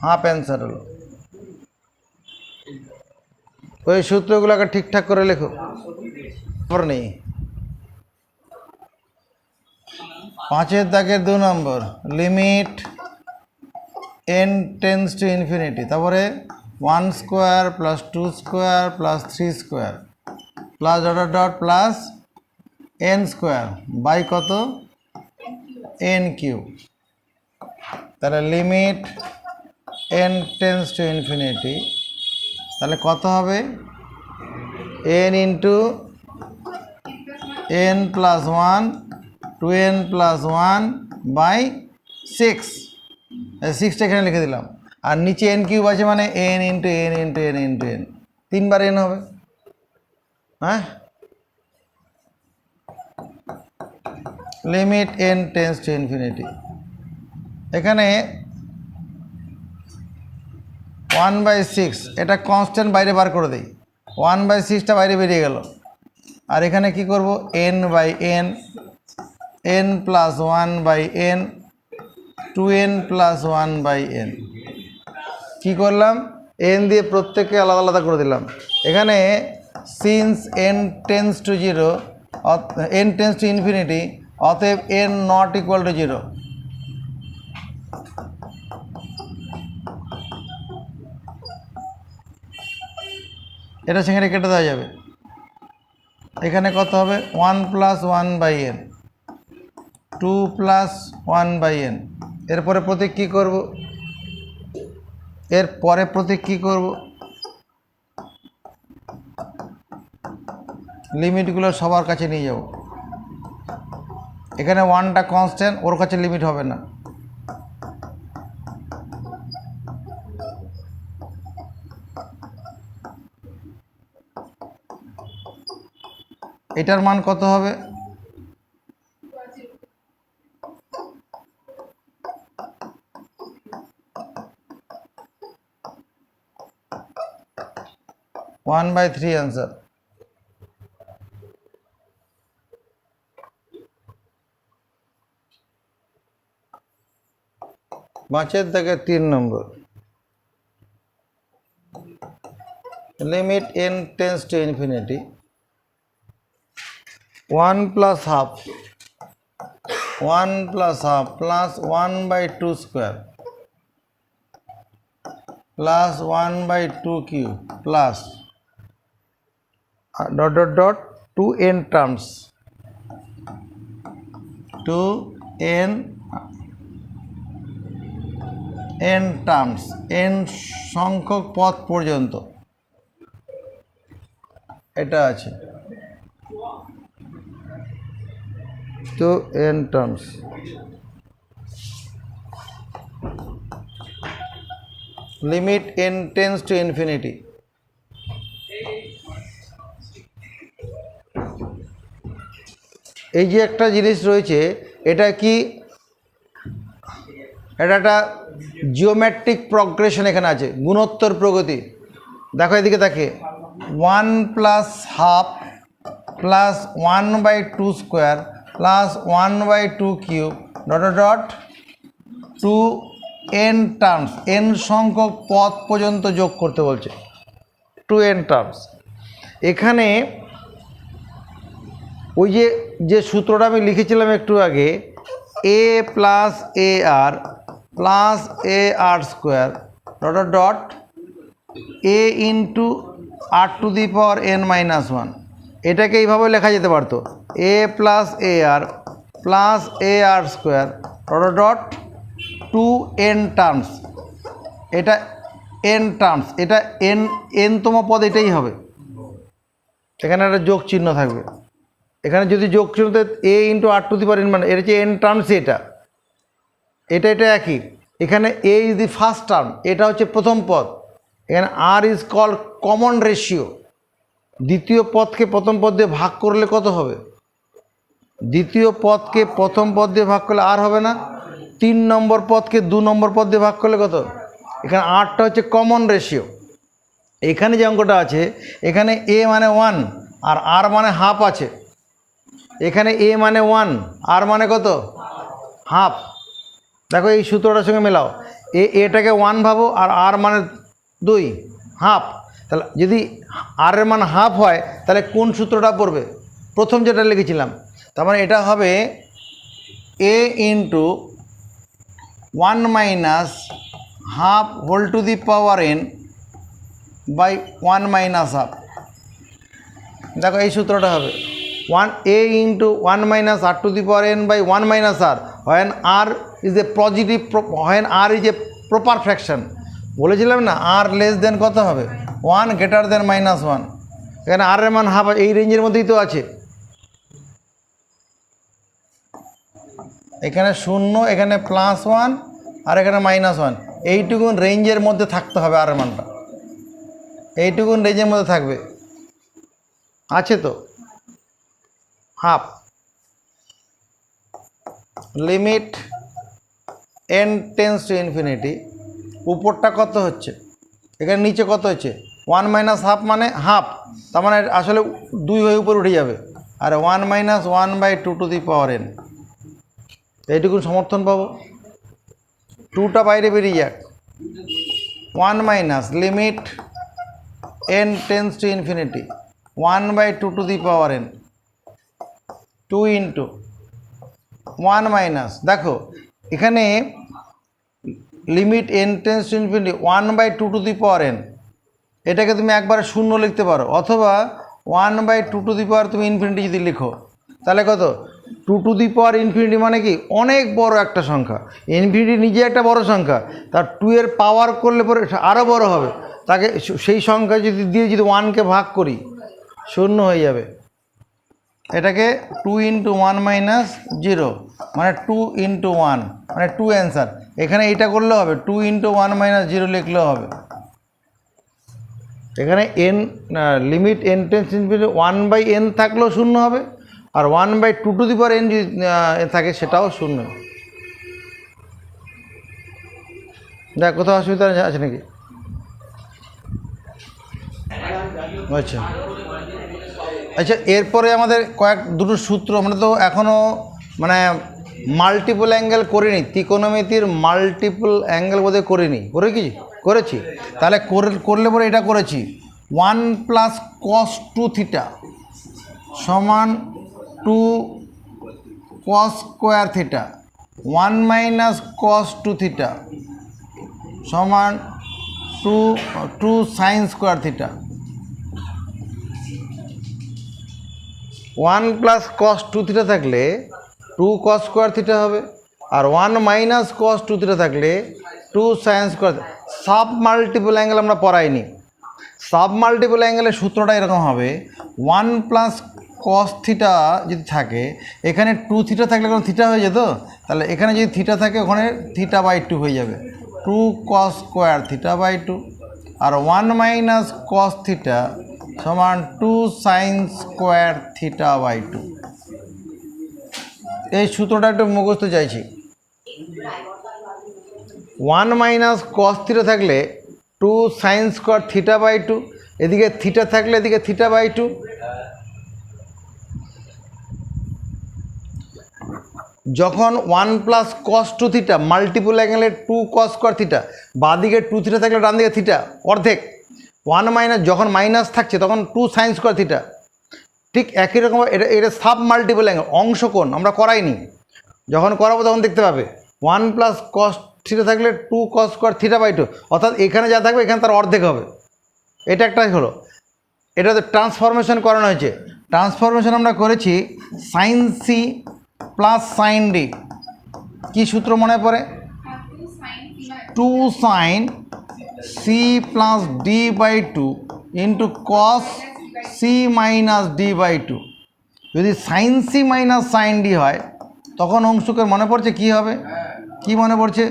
হাফ অ্যান্সার হলো। ওই সূত্রগুলোকে ঠিকঠাক করে লেখো, খবর নেই। 5-এর দাগের 2 নম্বর, limit n tends to infinity, তারপরে 1² + 2² + 3² plus dot dot dot plus n² by কত, n³। তাহলে limit n tends to infinity, তাহলে কত হবে, n ইন্টু n + 1 2n + 1/6, 6টা এখানে লিখে দিলাম, আর নিচে n³ আছে মানে n into n into n into n, 3বার n হবে। হ্যাঁ, limit n tends to infinity, এখানে 1/6, এটা কনস্ট্যান্ট বাইরে বার করে দেই, 1/6টা বাইরে বেরিয়ে গেল, আর এখানে কি করব, n/n, n + 1/n 2n + 1/n, কী করলাম, n দিয়ে প্রত্যেককে আলাদা আলাদা করে দিলাম। এখানে since n tends to 0, n tends to infinity, অতএব n নট ইকুয়াল টু 0। এটা সেখানে কেটে দেওয়া যাবে, এখানে কত হবে, 1 + 1/n 2 + 1/n। এরপরে প্রতীক কী করব, এরপরে প্রতীক কী করব, লিমিটগুলো সবার কাছে নিয়ে যাব, এখানে 1টা কনস্ট্যান্ট, ওর কাছে লিমিট হবে না, এটার মান কত হবে, 1/3 অ্যান্সার। পাঁচের দাগে 3 নম্বর, limit n tends to infinity 1 + half plus 1/2² plus 1/2³ plus dot dot dot 2n terms, 2n terms, n সংখ্যক পদ পর্যন্ত এটা আছে, তো n terms, limit n tends to infinity, এই যে একটা জিনিস রয়েছে, এটা কি এটা একটা জিওমেট্রিক প্রগ্রেশন এখানে আছে, গুণোত্তর প্রগতি। দেখো এদিকে দেখে 1 plus half plus 1/2 square plus 1/2 cube dot dot 2n terms, n সংখ্যক পদ পর্যন্ত যোগ করতে বলছে, 2n টার্মস। এখানে ওই যে সূত্রটা আমি লিখেছিলাম একটু আগে, a plus a r plus a r square dot dot a into r⁴n-1, এটাকে এইভাবে লেখা যেতে পারতো, a plus a r plus a r square dot dot 2n terms. এটা n টার্মস, এটা nতম পদ, এটাই হবে। এখানে একটা যোগ চিহ্ন থাকবে, এখানে যদি যোগ চিহ্ন a ইন্টু r⁴n, এর হচ্ছে n টার্মস, এটা একই। এখানে a is the first term, এটা হচ্ছে প্রথম পদ। এখানে r is called common ratio. দ্বিতীয় পদকে প্রথম পদ দিয়ে ভাগ করলে কত হবে? দ্বিতীয় পদকে প্রথম পদ দিয়ে ভাগ করলে আর হবে না, 3 নম্বর পদকে 2 নম্বর পদ দিয়ে ভাগ করলে কত? এখানে আরটা হচ্ছে কমন রেশিও। এখানে যে অঙ্কটা আছে, এখানে a মানে 1 আর r মানে হাফ আছে। এখানে a মানে 1, r মানে কত? হাফ। দেখো এই সূত্রটার সঙ্গে মেলাও, এটাকে 1 ভাবো আর r মানে 2, হাফ। তাহলে যদি r এর মান হাফ হয় তাহলে কোন সূত্রটা পড়বে? প্রথম যেটা লিখেছিলাম। তার মানে এটা হবে a into 1 minus half whole to the power n by 1 minus half. দেখো এই সূত্রটা হবে a into 1 minus r⁴n by 1 minus r, when r is a positive, when r is a proper fraction। বলেছিলাম না r লেস দেন কত হবে? 1 greater than -1। এখানে r এর মান হাফ, এই রেঞ্জের মধ্যেই তো আছে। এখানে 0, এখানে +1 আর এখানে -1, এইটুকুন রেঞ্জের মধ্যে থাকতে হবে। আর এর মানটা এইটুকুন রেঞ্জের মধ্যে থাকবে, আছে তো? Half limit n tends to infinity. উপরটা কত হচ্ছে, এখানে নিচে কত হচ্ছে? 1 মাইনাস হাফ মানে হাফ, তার মানে আসলে 2 হয়ে উপরে উঠে যাবে। আর 1 minus 1/2 two the power n, এইটুকুন সমর্থন পাবো। 2টা বাইরে বেরিয়ে যাক। 1 minus limit n tends to infinity 1/2 two the power n, 2 into 1 minus, দেখো এখানে limit n tends to infinity 1/2 two the power n, এটাকে তুমি একবারে 0 লিখতে পারো, অথবা 1/2 টু দি পাওয়ার তুমি ইনফিনিটি যদি লিখো তাহলে কত? 2 টু দি পাওয়ার ইনফিনিটি মানে কি? অনেক বড় একটা সংখ্যা। ইনফিনিটি নিজে একটা বড় সংখ্যা, তার 2 এর পাওয়ার করলে পরে আরও বড় হবে। তাকে সেই সংখ্যা যদি 1কে ভাগ করি 0 হয়ে যাবে। এটাকে 2 ইন্টু 1 মাইনাস 0 মানে 2 ইন্টু 1 মানে 2 অ্যান্সার। এখানে এইটা করলেও হবে, 2 ইন্টু 1 মাইনাস 0 লিখলেও হবে। এখানে n limit n tense infinity 1/n থাকলেও 0 হবে, আর 1/2 টু দি পাওয়ার n যদি থাকে সেটাও 0। দেখ কোথাও অসুবিধা আছে নাকি? আচ্ছা আচ্ছা, এরপরে আমাদের দুটো সূত্র, আমরা তো এখনও মানে মাল্টিপল অ্যাঙ্গেল করিনি, ত্রিকোণমিতির মাল্টিপল অ্যাঙ্গেল বোধহয় করিনি, করেছি। তাহলে করলে পরে এটা করেছি 1 প্লাস cos 2 থিটা সমান 2 cos square theta 1 minus cos 2 theta সমান 2 sine square theta. 1 plus cos 2 theta থাকলে 2 cos স্কোয়ার থিটা হবে, আর 1 মাইনাস cos 2 থিটা থাকলে 2 sine square. Sub multiple angle আমরা পড়াইনি। সাব মাল্টিপল অ্যাঙ্গেলের সূত্রটা এরকম হবে, 1 প্লাস cos থিটা যদি থাকে, এখানে 2 থিটা থাকলে কোনো থিটা হয়ে যেত, তাহলে এখানে যদি থিটা থাকে ওখানে θ/2 হয়ে যাবে, 2 cos স্কোয়ার θ/2, আর 1 মাইনাস cos থিটা সমান 2 সাইন স্কোয়ার θ/2। এই সূত্রটা একটু মুখস্থ চাইছি। ওয়ান মাইনাস কস থিটা থাকলে 2 সাইন স্কোয়ার থিটা বাই 2, এদিকে থিটা থাকলে এদিকে থিটা বাই 2। যখন 1 প্লাস কস 2 থিটা মাল্টিপুল অ্যাঙ্গেলে 2 কস স্কোয়ার থিটা, বাঁদিকে 2 থিটা থাকলে ডান দিকে থিটা অর্ধেক, 1 মাইনাস যখন মাইনাস থাকছে তখন 2 সাইন স্কোয়ার থিটা। ঠিক একই রকম এটা এটা সাব মাল্টিপল অ্যাঙ্গেল, অংশ কোণ আমরা করাইনি, যখন করাবো তখন দেখতে পাবে 1 প্লাস কস থিটা থাকলে 2 কস স্কোয়ার থিটা বাই 2, অর্থাৎ এখানে যা থাকবে এখানে তার অর্ধেক হবে। এটা একটাই হলো, এটাতে ট্রান্সফরমেশন করানো হয়েছে। ট্রান্সফরমেশন আমরা করেছি sine c plus sine d. কী সূত্র মনে পড়ে? 2 sine c plus d by 2 into cos c minus d by 2। যদি sine c minus sine d হয় তখন অংশকের মনে পড়ছে কি হবে? কি মনে পড়ছে?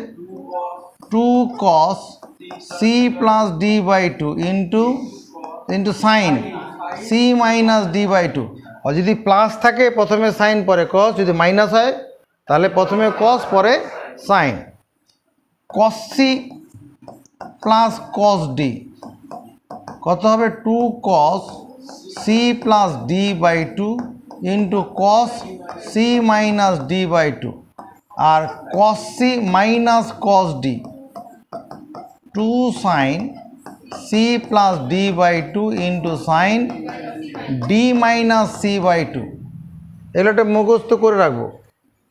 2 cos c plus d by 2 into sine c minus d by 2। আর যদি প্লাস থাকে প্রথমে সাইন পরে কস, যদি মাইনাস হয় তাহলে প্রথমে কস পরে sine. Cos c plus cos d কত হবে? 2 cos c plus d by 2 into cos c minus d by 2। আর cos c minus cos d 2 sine c plus d by 2 into sine d minus c by 2। এগুলো একটা মুখস্থ করে রাখবো।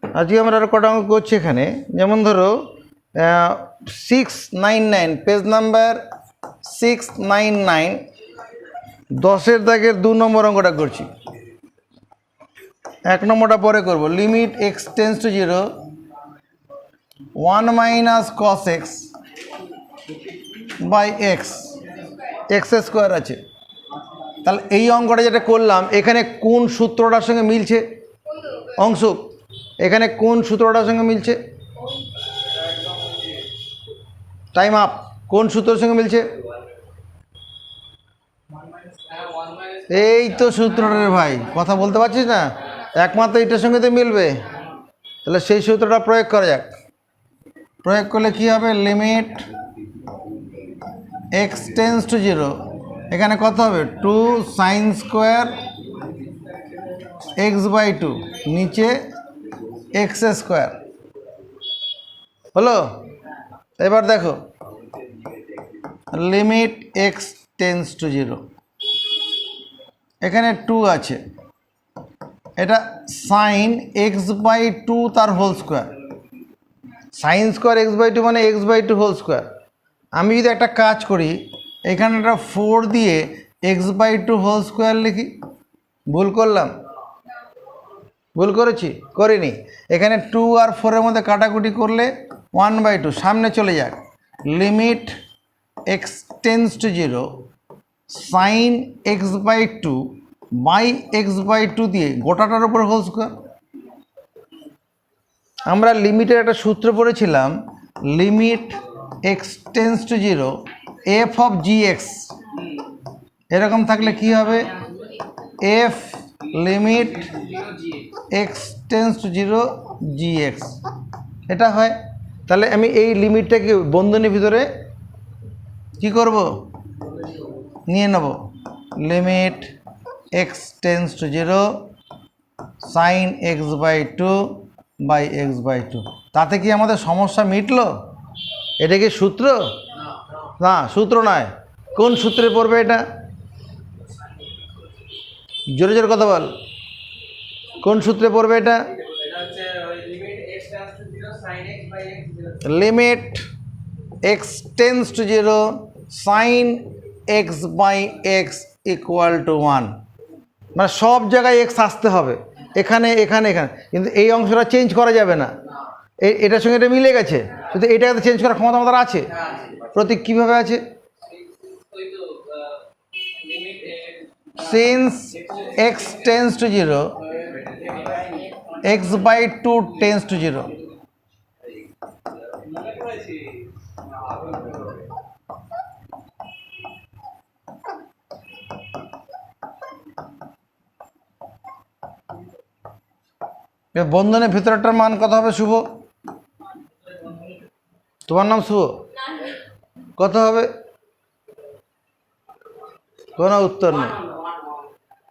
আজকে আমরা আর কটা অঙ্ক করছি এখানে, যেমন ধরো 699, পেজ নাম্বার 699, 10-এর দাগের 2 নম্বর অঙ্কটা করছি। 1 নম্বরটা পরে করব। Limit x tends to 0 1 minus cos x by x, x square আছে। তাহলে এই অঙ্কটা যেটা করলাম এখানে কোন সূত্রটার সঙ্গে মিলছে? অংশক এখানে কোন সূত্রটার সঙ্গে মিলছে? Time up. কোন সূত্রের সঙ্গে মিলছে? এই তো সূত্রটা রে ভাই, কথা বলতে পারছিস না? একমাত্র এটার সঙ্গে তো মিলবে। তাহলে সেই সূত্রটা প্রয়োগ করা যাক। প্রয়োগ করলে কি হবে? লিমিট এক্স টেন্স টু 0, এখানে কত হবে? 2 সাইন স্কোয়ার এক্স বাই 2, নিচে এক্স স্কোয়ার হলো। এবার দেখো লিমিট এক্স টেন্স টু 0, এখানে 2 আছে, এটা সাইন এক্স বাই 2 তার whole square. Sine square x by 2 মানে এক্স বাই 2 হোল স্কোয়ার। আমি যদি একটা কাজ করি, এখানে একটা 4 দিয়ে এক্স বাই 2 হোল স্কোয়ার লিখি, ভুল করলাম? ভুল করেছি? করিনি। এখানে 2 আর 4-এর মধ্যে কাটাকুটি করলে 1 বাই 2 সামনে চলে যাক। Limit x tends to 0 sine x by 2 by x by 2 দিয়ে গোটাটার উপর হোল স্কোয়ার। আমরা লিমিটের একটা সূত্র পড়েছিলাম, limit x tends to 0 F of G x. এরকম থাকলে কি হবে? F limit x tends to 0 G x, এটা হয়। তাহলে আমি এই লিমিটটাকে বন্ধনীর ভিতরে কি করব? নিয়ে নেব। Limit x tends to 0 sine x by 2 by x by 2। তাতে কি আমাদের সমস্যা মিটলো? এটা কি সূত্র? না, সূত্র নয়। কোন সূত্রে পড়বে এটা? জোরে জোরে কথা বল। কোন সূত্রে পড়বে এটা? Limit x tends to 0 sine x by x equal to 1। মানে সব জায়গায় এক্স আসতে হবে, এখানে এখানে এখানে, কিন্তু এই অংশটা চেঞ্জ করা যাবে না। এটার সঙ্গে এটা মিলে গেছে, কিন্তু এটাকে চেঞ্জ করার ক্ষমতা আমাদের আছে। প্রতীক কীভাবে আছে? Since x tends to 0 x by 2 tends to 0। বন্ধনের ভিতরটার মান কত হবে শুভ? তোমার নাম শুভ? কত হবে? কোনো উত্তর নেই।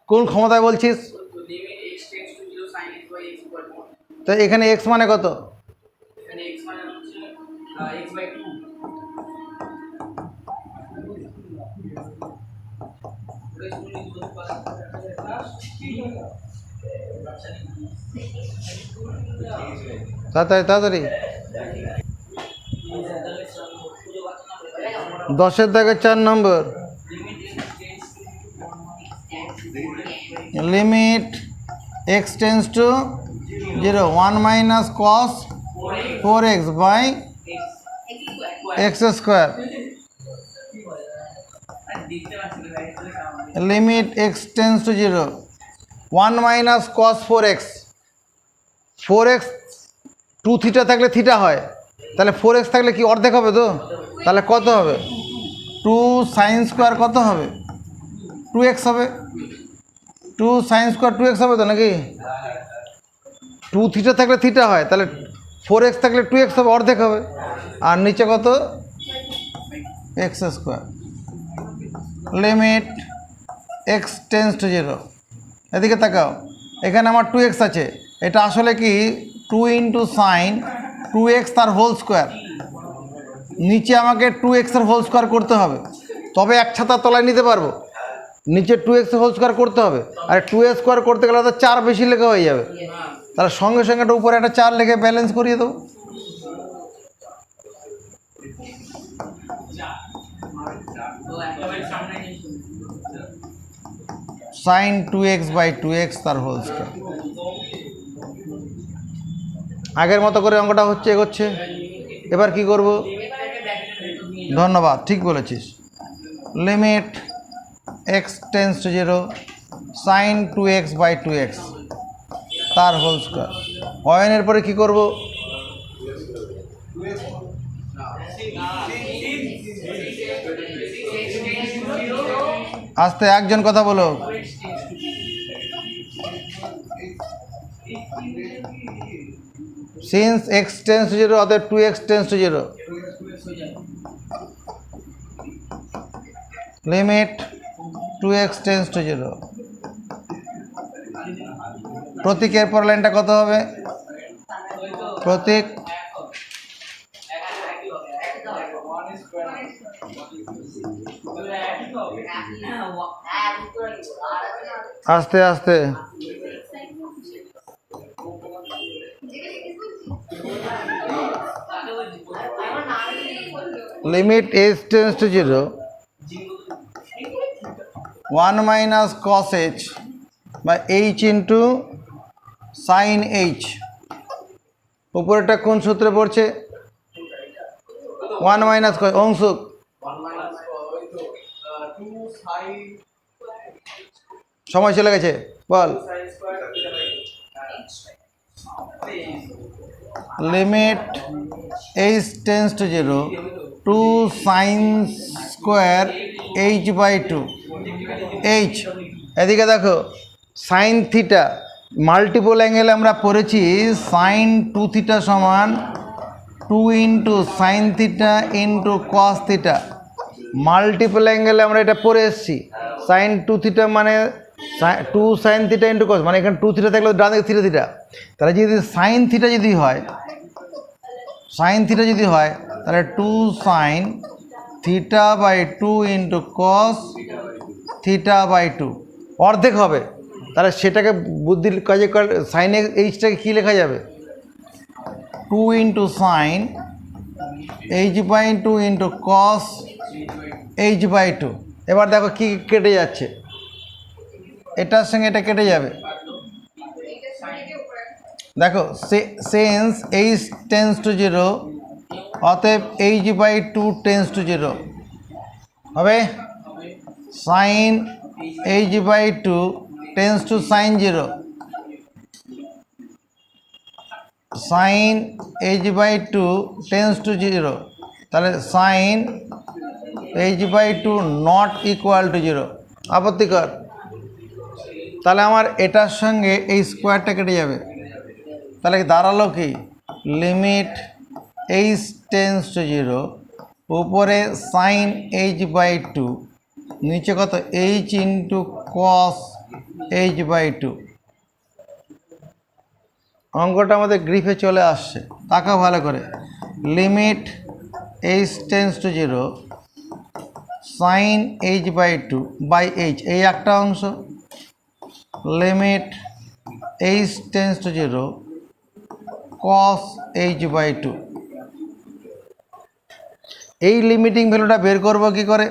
কোন ক্ষমতায় বলছিস? তো এখানে এক্স মানে কত? তাড়াতাড়ি তাড়াতাড়ি। 10-এর দাগে 4 নম্বর। Limit x tends to 0 1 minus cos 4x by x square. Limit x tends to 0 1 minus cos 4x। 4x 2 theta থাকলে থিটা হয়, তাহলে 4x থাকলে কি অর্ধেক হবে? তো তাহলে কত হবে? 2 সাইন স্কোয়ার কত হবে? 2x হবে। 2 সাইন স্কোয়ার 2x হবে তো নাকি? 2 থিটা থাকলে থিটা হয়, তাহলে 4x থাকলে 2x হবে, অর্ধেক হবে। আর নিচে কত? X square. Limit x tends to 0। এদিকে তাকাও, এখানে আমার 2x আছে, এটা আসলে কি 2 ইন্টু সাইন 2x তার হোল স্কোয়ার। নিচে আমাকে 2x এর হোল স্কোয়ার করতে হবে, তবে এক ছাতার তলায় নিতে পারবো। নিচে 2x এর হোল স্কোয়ার করতে হবে, আর 2a স্কোয়ার করতে গেলে তো 4 বেশি লেখা হয়ে যাবে। তাহলে সঙ্গে সঙ্গে একটা উপরে একটা 4 লিখে ব্যালেন্স করিয়ে দেবো। সাইন 2x বাই 2x তার হোল স্কোয়ার। আগের মতো করে অঙ্কটা হচ্ছে, এগোচ্ছে। এবার কি করব? ধন্যবাদ, ঠিক বলেছিস। Limit x tends to 0 sine 2x by 2x তার হোল স্কোয়ার। অয়নের পরে কি করব? আস্তে একজন কথা বলো। সিন্স x টেন্স টু 0 অতএব 2x tends to 0। Limit 2x tends to 0। প্রতীকের পর লাইনটা কত হবে? প্রতীক আস্তে আস্তে। Limit h tends to 0 1 minus cos h by h into sine h। উপরেরটা কোন সূত্রে পড়ছে? 1 মাইনাস কস অংশুক। সময় চলে গেছে, বল। Limit h tends to 0 2 sine square h by 2 h। এদিকে দেখো, সাইন থিটা মাল্টিপল অ্যাঙ্গেলে আমরা পড়েছি সাইন 2 থিটা সমান 2 into sine theta into cos theta. Multiple অ্যাঙ্গেলে আমরা এটা পড়ে এসেছি। সাইন 2 থিটা মানে 2 সাইন থিটা ইন্টু কস, মানে এখানে 2 থিটা থাকলে ডান দিকে থিটা থিটা। তাহলে যদি সাইন থিটা যদি হয়, সাইন থিটা যদি হয় তাহলে 2 sine theta by 2 into cos theta by 2 অর্ধেক হবে। তাহলে সেটাকে বুদ্ধির কাজে সাইন এইচটাকে কী লেখা যাবে? 2 into sine h by 2 into cos h by 2। এবার দেখো কি কেটে যাচ্ছে, এটার সঙ্গে এটা কেটে যাবে। দেখো সিন্স h টেন্স টু 0 অতএব h বাই 2 টেন্স টু 0 হবে। Sine h by 2 tends to sine 0। Sine h by 2 tends to 0, তাহলে sine h by 2 not equal to 0। আপত্তিকর। তাহলে আমার এটার সঙ্গে এই স্কোয়ারটা কেটে যাবে। তাহলে দাঁড়ালো কি? লিমিট এইচ টেন্স টু 0, উপরে সাইন এইচ বাই 2, নিচে কত h into cos h by 2। অঙ্কটা আমাদের গ্রিফে চলে আসছে, তাকাও ভালো করে। Limit h tends to 0 sine h by 2 by h, এই একটা অংশ। Limit h tends to 0 cos h by 2। এই লিমিটিং ভ্যালুটা বের করব কি করে?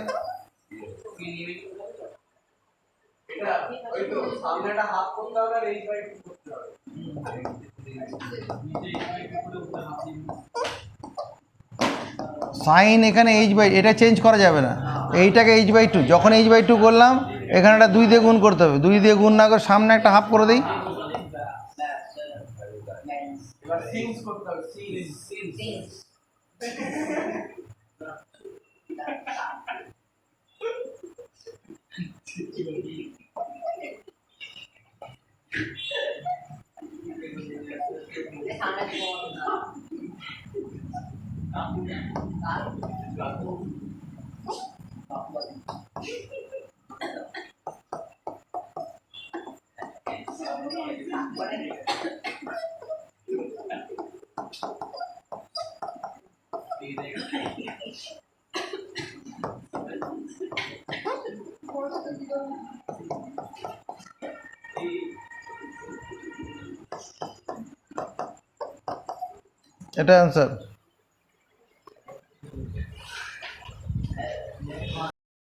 সাইন এখানে এইচ বাই, এটা চেঞ্জ করা যাবে না, এইটাকে এইচ বাই 2, যখন এইচ বাই 2 করলাম এখানে একটা 2 দিয়ে গুণ করতে হবে, 2 দিয়ে গুণ না করে সামনে একটা হাফ করে দিই। এটা অ্যান্সার।